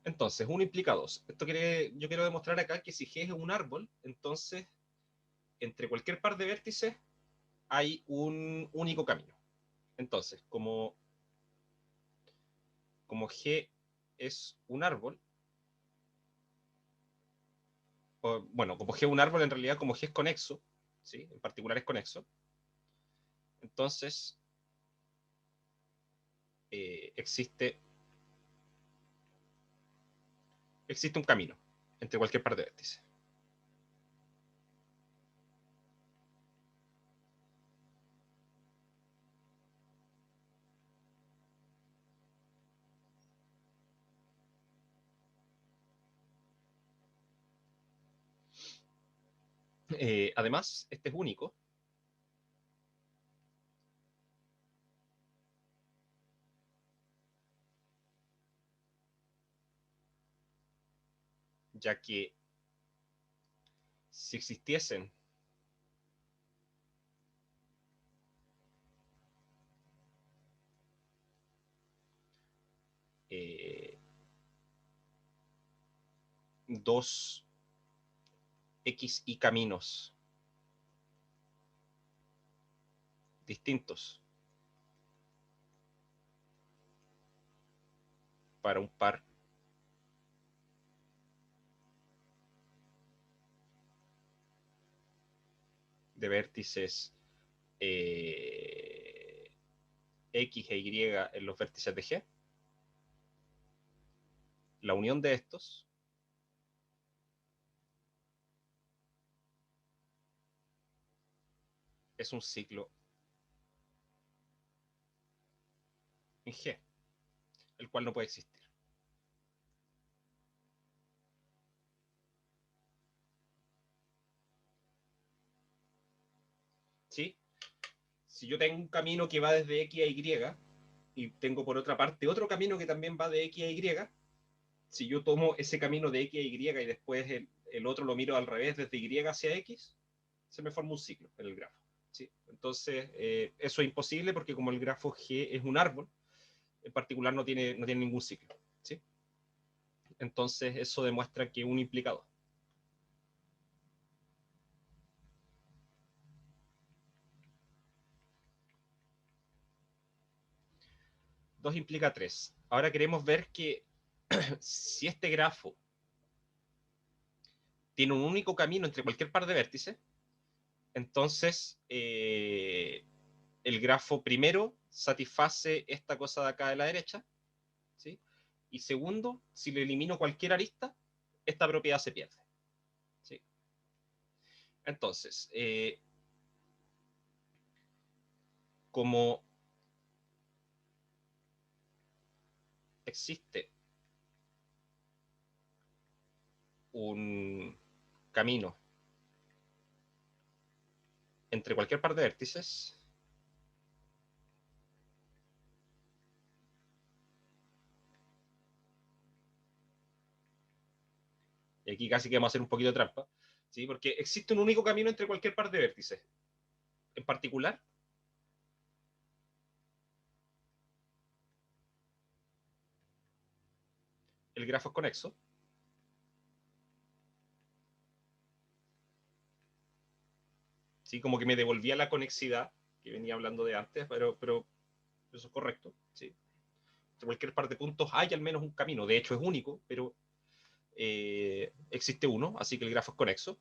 Entonces, 1 implica 2. Yo quiero demostrar acá que si G es un árbol, entonces entre cualquier par de vértices hay un único camino. Entonces, como G es un árbol, bueno, como G es un árbol, en realidad como G es conexo, ¿sí? En particular es conexo, entonces existe un camino entre cualquier par de vértices. Además, este es único, ya que si existiesen dos X y caminos distintos para un par de vértices X e Y en los vértices de G, la unión de estos es un ciclo en G, el cual no puede existir. ¿Sí? Si yo tengo un camino que va desde X a Y y tengo por otra parte otro camino que también va de X a Y, si yo tomo ese camino de X a Y y después el otro lo miro al revés desde Y hacia X, se me forma un ciclo en el grafo. ¿Sí? Entonces, eso es imposible porque como el grafo G es un árbol, en particular no tiene ningún ciclo. ¿Sí? Entonces, eso demuestra que uno implica dos. Dos implica tres. Ahora queremos ver que si este grafo tiene un único camino entre cualquier par de vértices, entonces el grafo primero satisface esta cosa de acá de la derecha, ¿sí? Y segundo, si le elimino cualquier arista, esta propiedad se pierde. ¿Sí? Entonces, como existe un camino entre cualquier par de vértices, y aquí casi que vamos a hacer un poquito de trampa, ¿sí? Porque existe un único camino entre cualquier par de vértices. En particular, el grafo es conexo. ¿Sí? Como que me devolvía la conexidad que venía hablando de antes, pero eso es correcto. ¿Sí? Entre cualquier par de puntos hay al menos un camino. De hecho, es único, pero existe uno, así que el grafo es conexo.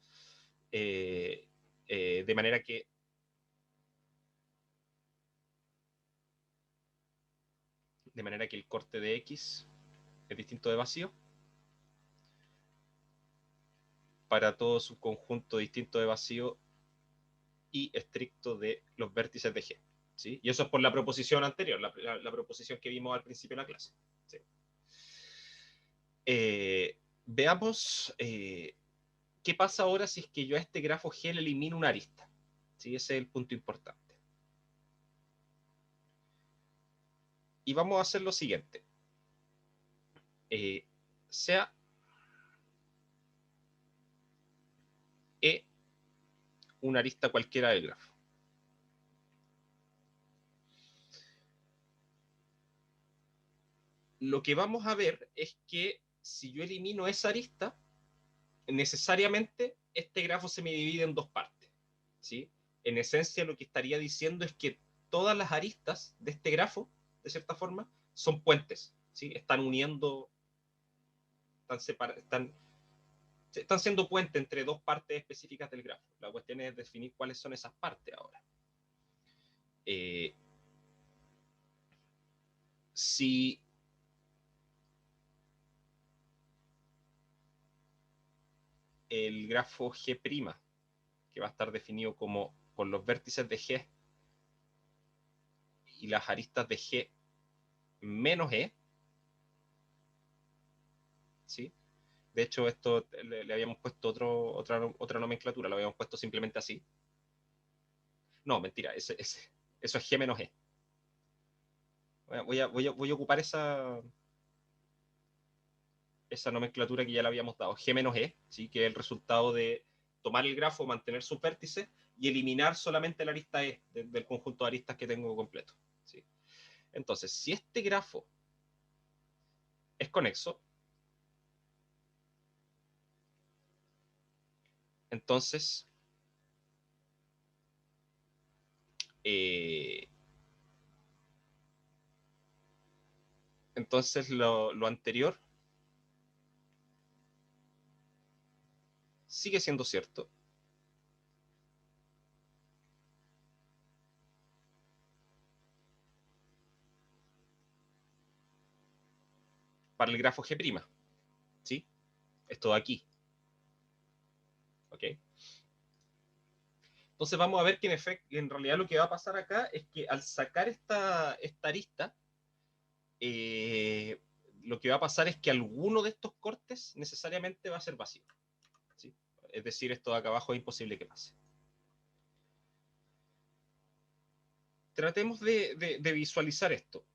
De manera que el corte de X es distinto de vacío para todo su conjunto distinto de vacío y estricto de los vértices de G. ¿Sí? Y eso es por la proposición anterior, la proposición que vimos al principio de la clase. ¿Sí? Veamos qué pasa ahora si es que yo a este grafo G le elimino una arista. ¿Sí? Ese es el punto importante. Y vamos a hacer lo siguiente. Sea E una arista cualquiera del grafo. Lo que vamos a ver es que si yo elimino esa arista, necesariamente este grafo se me divide en dos partes, ¿sí? En esencia, lo que estaría diciendo es que todas las aristas de este grafo, de cierta forma, son puentes, ¿sí? Están uniendo, están siendo puente entre dos partes específicas del grafo. La cuestión es definir cuáles son esas partes ahora. Si el grafo G', que va a estar definido como por los vértices de G y las aristas de G menos E, ¿sí? De hecho, esto le habíamos puesto otra nomenclatura, lo habíamos puesto simplemente así. No, mentira, eso es G menos E. Voy a ocupar esa nomenclatura que ya le habíamos dado, G menos E, ¿sí? Que es el resultado de tomar el grafo, mantener sus vértices y eliminar solamente la arista E del conjunto de aristas que tengo completo, ¿sí? Entonces, si este grafo es conexo, entonces lo anterior sigue siendo cierto. Para el grafo G', ¿sí? Esto de aquí. ¿Ok? Entonces vamos a ver que en realidad lo que va a pasar acá es que al sacar esta arista, lo que va a pasar es que alguno de estos cortes necesariamente va a ser vacío, ¿sí? Es decir, esto de acá abajo es imposible que pase. Tratemos de visualizar esto.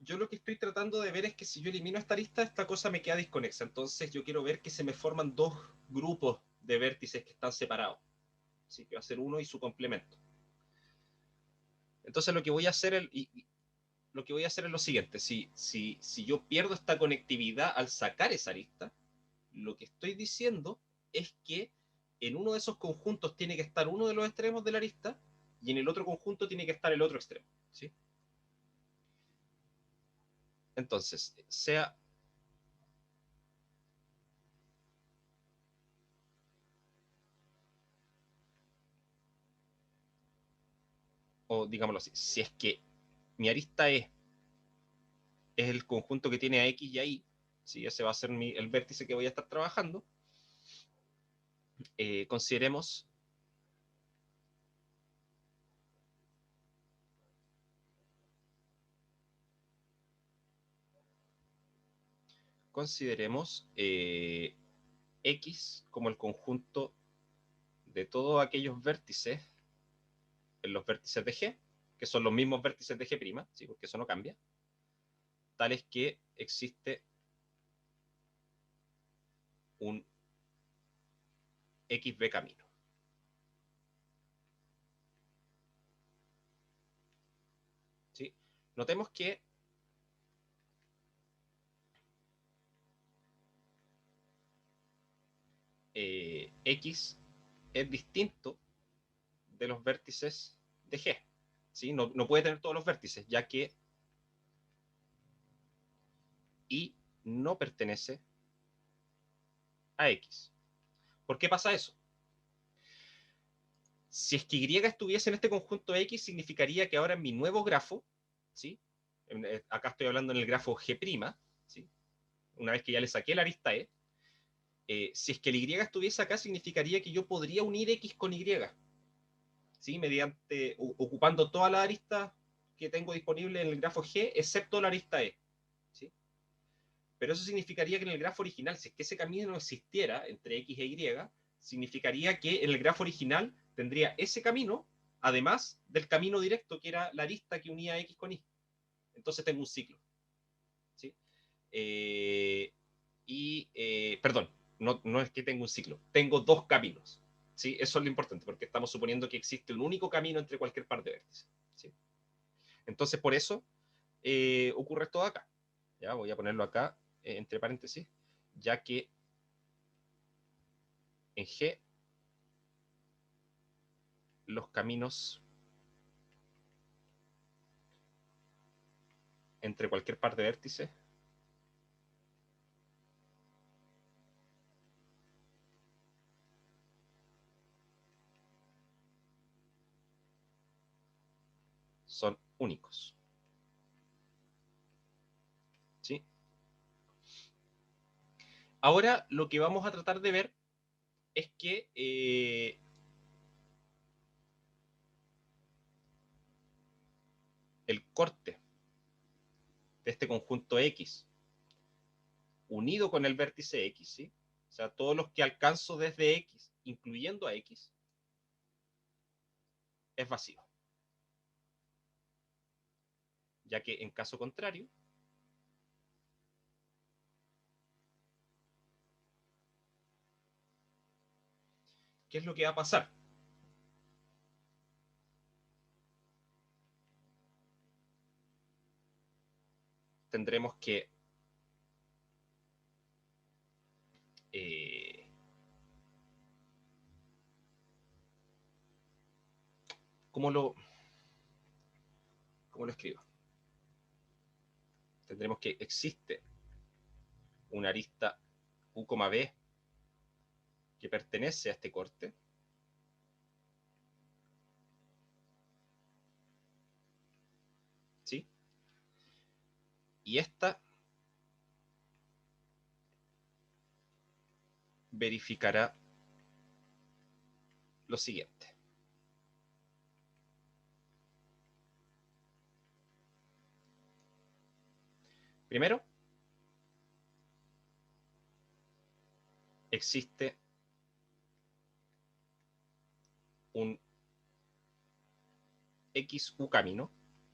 Yo lo que estoy tratando de ver es que si yo elimino esta arista, esta cosa me queda desconexa. Entonces yo quiero ver que se me forman dos grupos de vértices que están separados. ¿Sí? Que va a ser uno y su complemento. Entonces lo que voy a hacer es lo siguiente. Si yo pierdo esta conectividad al sacar esa arista, lo que estoy diciendo es que en uno de esos conjuntos tiene que estar uno de los extremos de la arista y en el otro conjunto tiene que estar el otro extremo, ¿sí? Entonces, o digámoslo así, si es que mi arista es el conjunto que tiene a X y a Y, ¿sí? Ese va a ser el vértice que voy a estar trabajando, consideremos X como el conjunto de todos aquellos vértices en los vértices de G, que son los mismos vértices de G', ¿sí? Porque eso no cambia, tales que existe un XB camino. ¿Sí? Notemos que X es distinto de los vértices de G. ¿Sí? No puede tener todos los vértices, ya que Y no pertenece a X. ¿Por qué pasa eso? Si es que Y estuviese en este conjunto X, significaría que ahora en mi nuevo grafo, ¿sí? Acá estoy hablando en el grafo G', ¿sí? Una vez que ya le saqué la arista E, si es que el Y estuviese acá, significaría que yo podría unir X con Y, ¿sí? Ocupando todas las aristas que tengo disponibles en el grafo G, excepto la arista E, ¿sí? Pero eso significaría que en el grafo original, si es que ese camino no existiera entre X e Y, significaría que en el grafo original tendría ese camino, además del camino directo, que era la arista que unía X con Y. Entonces tengo un ciclo, ¿sí? y, perdón, no es que tenga un ciclo, tengo dos caminos. ¿Sí? Eso es lo importante, porque estamos suponiendo que existe un único camino entre cualquier par de vértices. ¿Sí? Entonces, por eso ocurre esto de acá. ¿Ya? Voy a ponerlo acá, entre paréntesis, ya que en G los caminos entre cualquier par de vértices son únicos. ¿Sí? Ahora lo que vamos a tratar de ver es que el corte de este conjunto X unido con el vértice X, ¿sí? O sea, todos los que alcanzo desde X, incluyendo a X, es vacío. Ya que en caso contrario, ¿qué es lo que va a pasar? Tendremos que ¿cómo lo escribo? Tendremos que existe una arista U, B que pertenece a este corte. ¿Sí? Y esta verificará lo siguiente. Primero, existe un XU camino,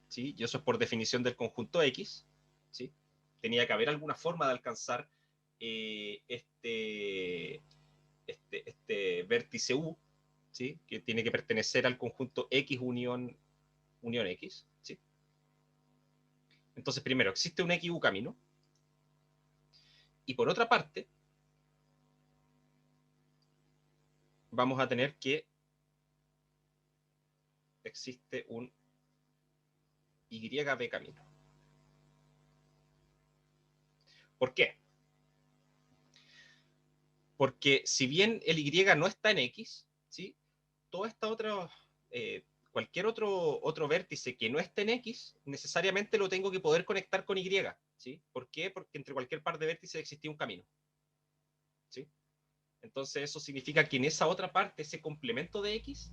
¿sí? Y eso es por definición del conjunto X, ¿sí? Tenía que haber alguna forma de alcanzar este vértice U, ¿sí? Que tiene que pertenecer al conjunto X unión X, ¿sí? Entonces, primero, existe un XU camino, y por otra parte, vamos a tener que existe un YB camino. ¿Por qué? Porque si bien el Y no está en X, ¿sí? Toda esta otra, cualquier otro vértice que no esté en X, necesariamente lo tengo que poder conectar con Y, ¿sí? ¿Por qué? Porque entre cualquier par de vértices existía un camino, ¿sí? Entonces eso significa que en esa otra parte, ese complemento de X,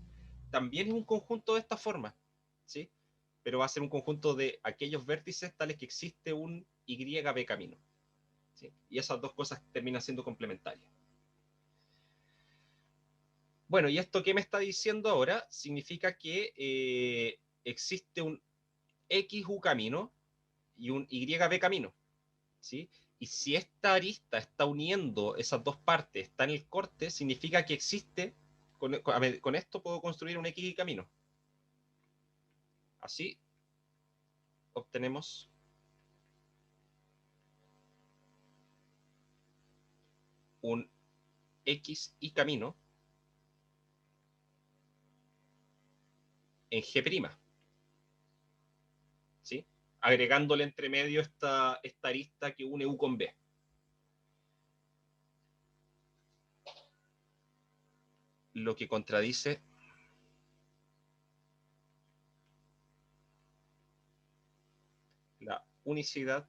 también es un conjunto de esta forma, ¿sí? Pero va a ser un conjunto de aquellos vértices tales que existe un YB camino, ¿sí? Y esas dos cosas terminan siendo complementarias. Bueno, ¿y esto qué me está diciendo ahora? Significa que existe un XU camino y un YB camino, ¿sí? Y si esta arista está uniendo esas dos partes, está en el corte, significa que existe, con esto puedo construir un X camino. Así obtenemos un X y camino en G', ¿sí? Agregándole entre medio esta arista que une U con B. Lo que contradice la unicidad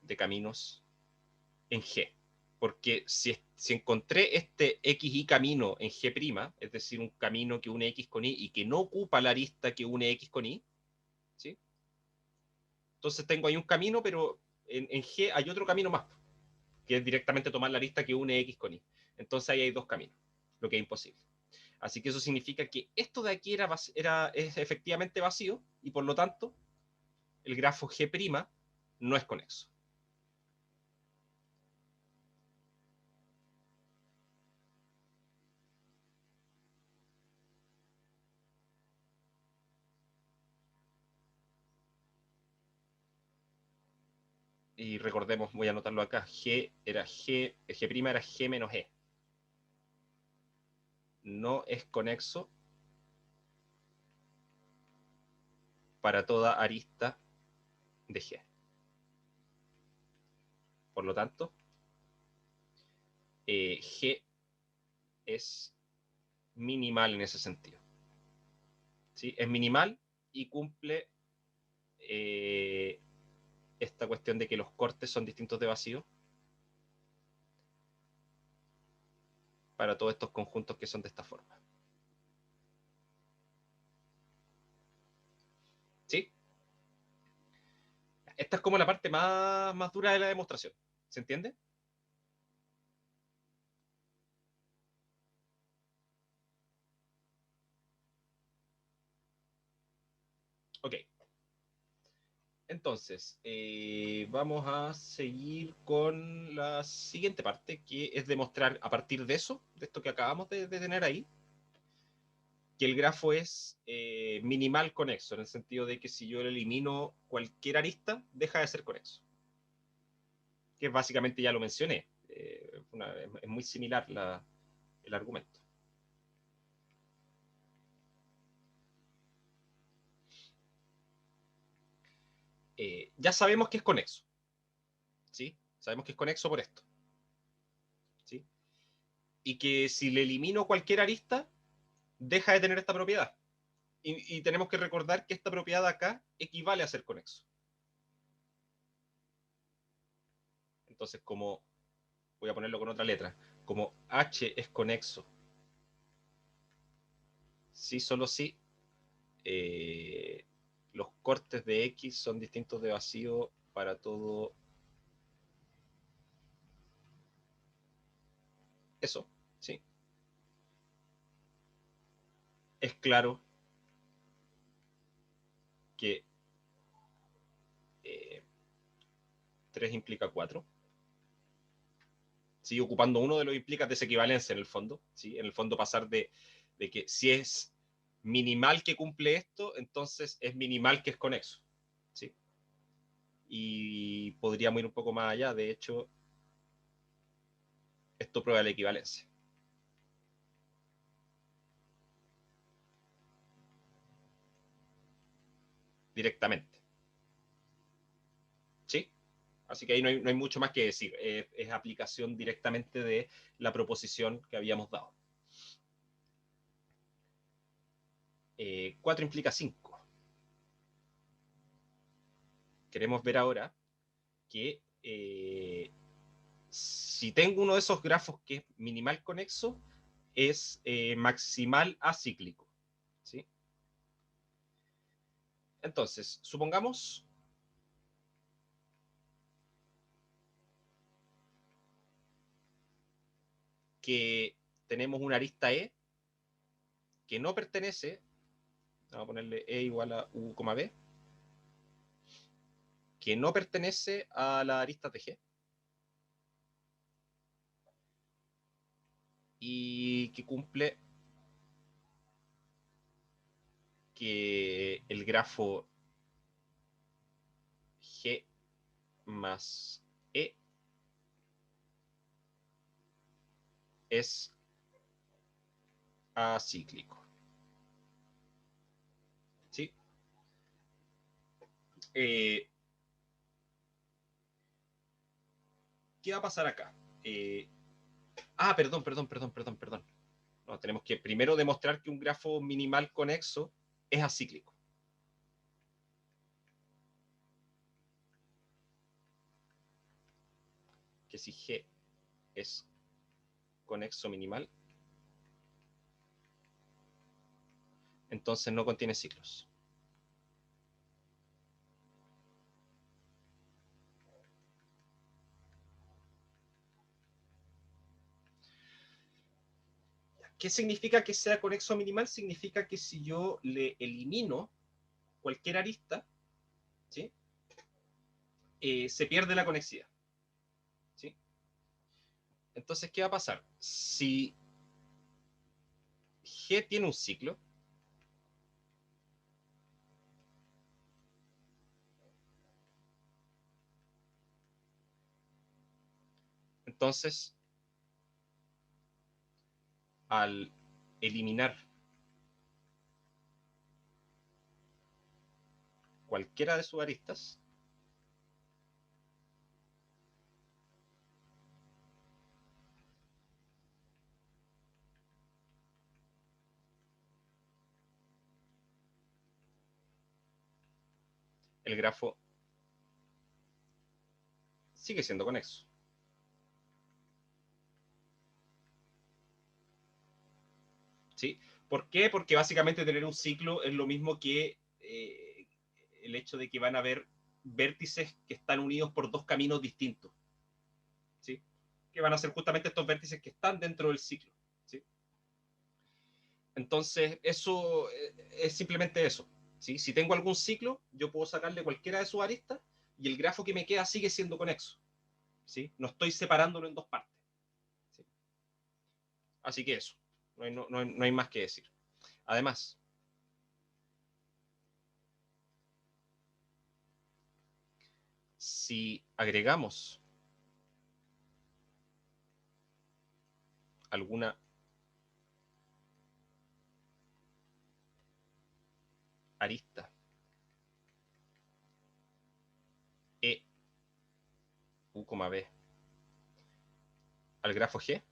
de caminos en G. Porque si encontré este XY camino en G', es decir, un camino que une X con Y y que no ocupa la arista que une X con Y, ¿sí? Entonces tengo ahí un camino, pero en G hay otro camino más, que es directamente tomar la arista que une X con Y. Entonces ahí hay dos caminos, lo que es imposible. Así que eso significa que esto de aquí es efectivamente vacío y por lo tanto el grafo G' no es conexo. Y recordemos, voy a anotarlo acá, G' era G menos E. No es conexo para toda arista de G. Por lo tanto, G es minimal en ese sentido. ¿Sí? Es minimal y cumple esta cuestión de que los cortes son distintos de vacío para todos estos conjuntos que son de esta forma. ¿Sí? Esta es como la parte más dura de la demostración. ¿Se entiende? Ok. Entonces, vamos a seguir con la siguiente parte, que es demostrar a partir de eso, de esto que acabamos de tener ahí, que el grafo es minimal conexo, en el sentido de que si yo le elimino cualquier arista, deja de ser conexo. Que básicamente ya lo mencioné. Es muy similar el argumento. Ya sabemos que es conexo. ¿Sí? Sabemos que es conexo por esto. ¿Sí? Y que si le elimino cualquier arista, deja de tener esta propiedad. Y tenemos que recordar que esta propiedad acá equivale a ser conexo. Entonces, como voy a ponerlo con otra letra, como H es conexo, sí, solo sí, los cortes de X son distintos de vacío para todo eso, ¿sí? Es claro que 3 implica 4. Sigue ocupando uno de los implica desequivalencia en el fondo, ¿sí? En el fondo pasar de que si es minimal que cumple esto, entonces es minimal que es conexo, ¿sí? Y podríamos ir un poco más allá, de hecho, esto prueba la equivalencia. Directamente. ¿Sí? Así que ahí no hay mucho más que decir. Es aplicación directamente de la proposición que habíamos dado. 4 implica 5. Queremos ver ahora que si tengo uno de esos grafos que es minimal conexo, es maximal acíclico. ¿Sí? Entonces, supongamos que tenemos una arista E que no pertenece, vamos a ponerle E igual a U, B, que no pertenece a la arista TG y que cumple que el grafo G más E es acíclico. ¿Sí? ¿Qué va a pasar acá? Perdón. No, tenemos que primero demostrar que un grafo minimal conexo es acíclico. Que si G es conexo minimal, entonces no contiene ciclos. ¿Qué significa que sea conexo minimal? Significa que si yo le elimino cualquier arista, ¿sí? Se pierde la conexidad, ¿sí? Entonces, ¿qué va a pasar? Si G tiene un ciclo, entonces, al eliminar cualquiera de sus aristas, el grafo sigue siendo conexo. ¿Sí? ¿Por qué? Porque básicamente tener un ciclo es lo mismo que el hecho de que van a haber vértices que están unidos por dos caminos distintos, ¿sí? Que van a ser justamente estos vértices que están dentro del ciclo, ¿sí? Entonces, eso es simplemente eso, ¿sí? Si tengo algún ciclo, yo puedo sacarle cualquiera de sus aristas y el grafo que me queda sigue siendo conexo, ¿sí? No estoy separándolo en dos partes, ¿sí? Así que eso, no hay más que decir. Además, si agregamos alguna arista E, U, B al grafo G,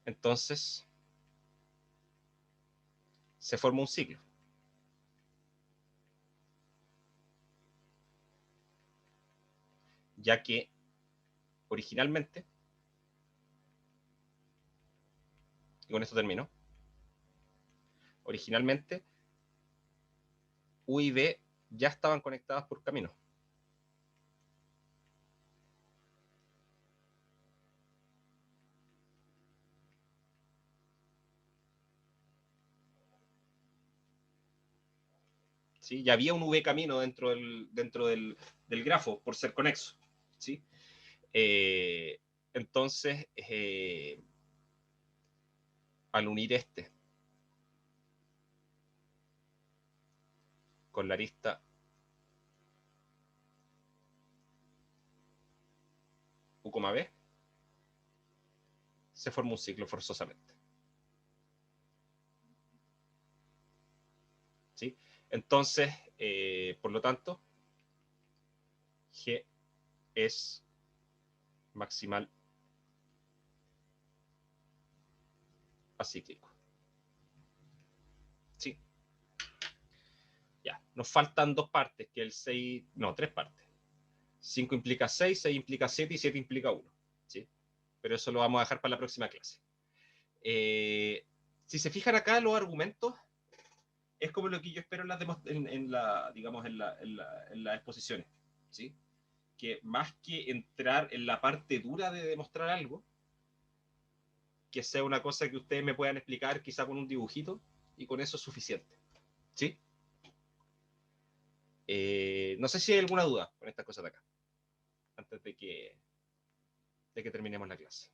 entonces se forma un ciclo. Ya que originalmente, y con esto termino, originalmente U y B ya estaban conectadas por caminos. ¿Sí? Ya había un V camino dentro del grafo por ser conexo, ¿sí? Entonces, al unir este con la arista U, B, se forma un ciclo forzosamente, ¿sí? Entonces, por lo tanto, G es maximal acíclico. ¿Sí? Ya, nos faltan dos partes, que el 6, no, tres partes. 5 implica 6, 6 implica 7 y 7 implica 1. ¿Sí? Pero eso lo vamos a dejar para la próxima clase. Si se fijan acá, los argumentos es como lo que yo espero en las exposiciones. ¿Sí? Que más que entrar en la parte dura de demostrar algo, que sea una cosa que ustedes me puedan explicar quizá con un dibujito y con eso es suficiente. ¿Sí? No sé si hay alguna duda con estas cosas de acá, antes de que terminemos la clase.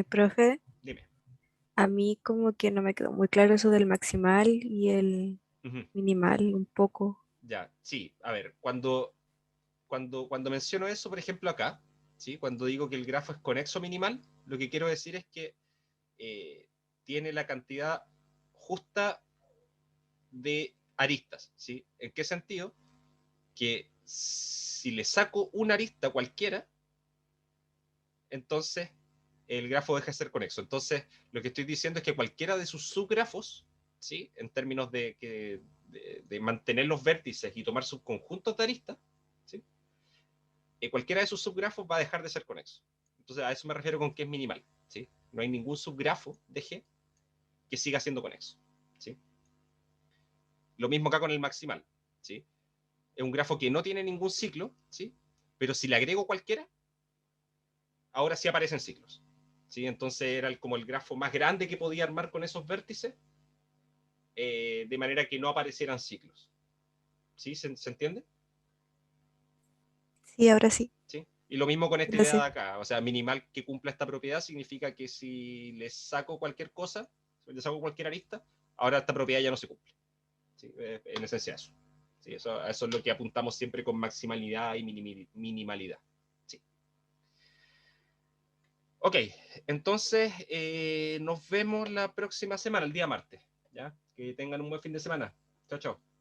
Profe, Dime. a mí como que no me quedó muy claro eso del maximal y el Ujú. minimal un poco. Ya, sí. A ver, cuando menciono eso, por ejemplo, acá, ¿sí? Cuando digo que el grafo es conexo minimal, lo que quiero decir es que tiene la cantidad justa de aristas, ¿sí? ¿En qué sentido? Que si le saco una arista cualquiera, entonces el grafo deja de ser conexo. Entonces, lo que estoy diciendo es que cualquiera de sus subgrafos, ¿sí? En términos de mantener los vértices y tomar subconjuntos de aristas, ¿sí? Cualquiera de sus subgrafos va a dejar de ser conexo. Entonces, a eso me refiero con que es minimal, ¿sí? No hay ningún subgrafo de G que siga siendo conexo, ¿sí? Lo mismo acá con el maximal, ¿sí? Es un grafo que no tiene ningún ciclo, ¿sí? Pero si le agrego cualquiera, ahora sí aparecen ciclos, ¿sí? Entonces era como el grafo más grande que podía armar con esos vértices, de manera que no aparecieran ciclos. ¿Sí? ¿Se entiende? Sí, ahora sí. ¿Sí? Y lo mismo con esta idea Gracias. de acá. O sea, minimal que cumpla esta propiedad significa que si le saco cualquier cosa, le saco cualquier arista, ahora esta propiedad ya no se cumple. ¿Sí? En esencia eso. ¿Sí? Eso es lo que apuntamos siempre con maximalidad y minimalidad. ¿Sí? Ok, entonces nos vemos la próxima semana, el día martes. ¿Ya? Que tengan un buen fin de semana. Chao, chao.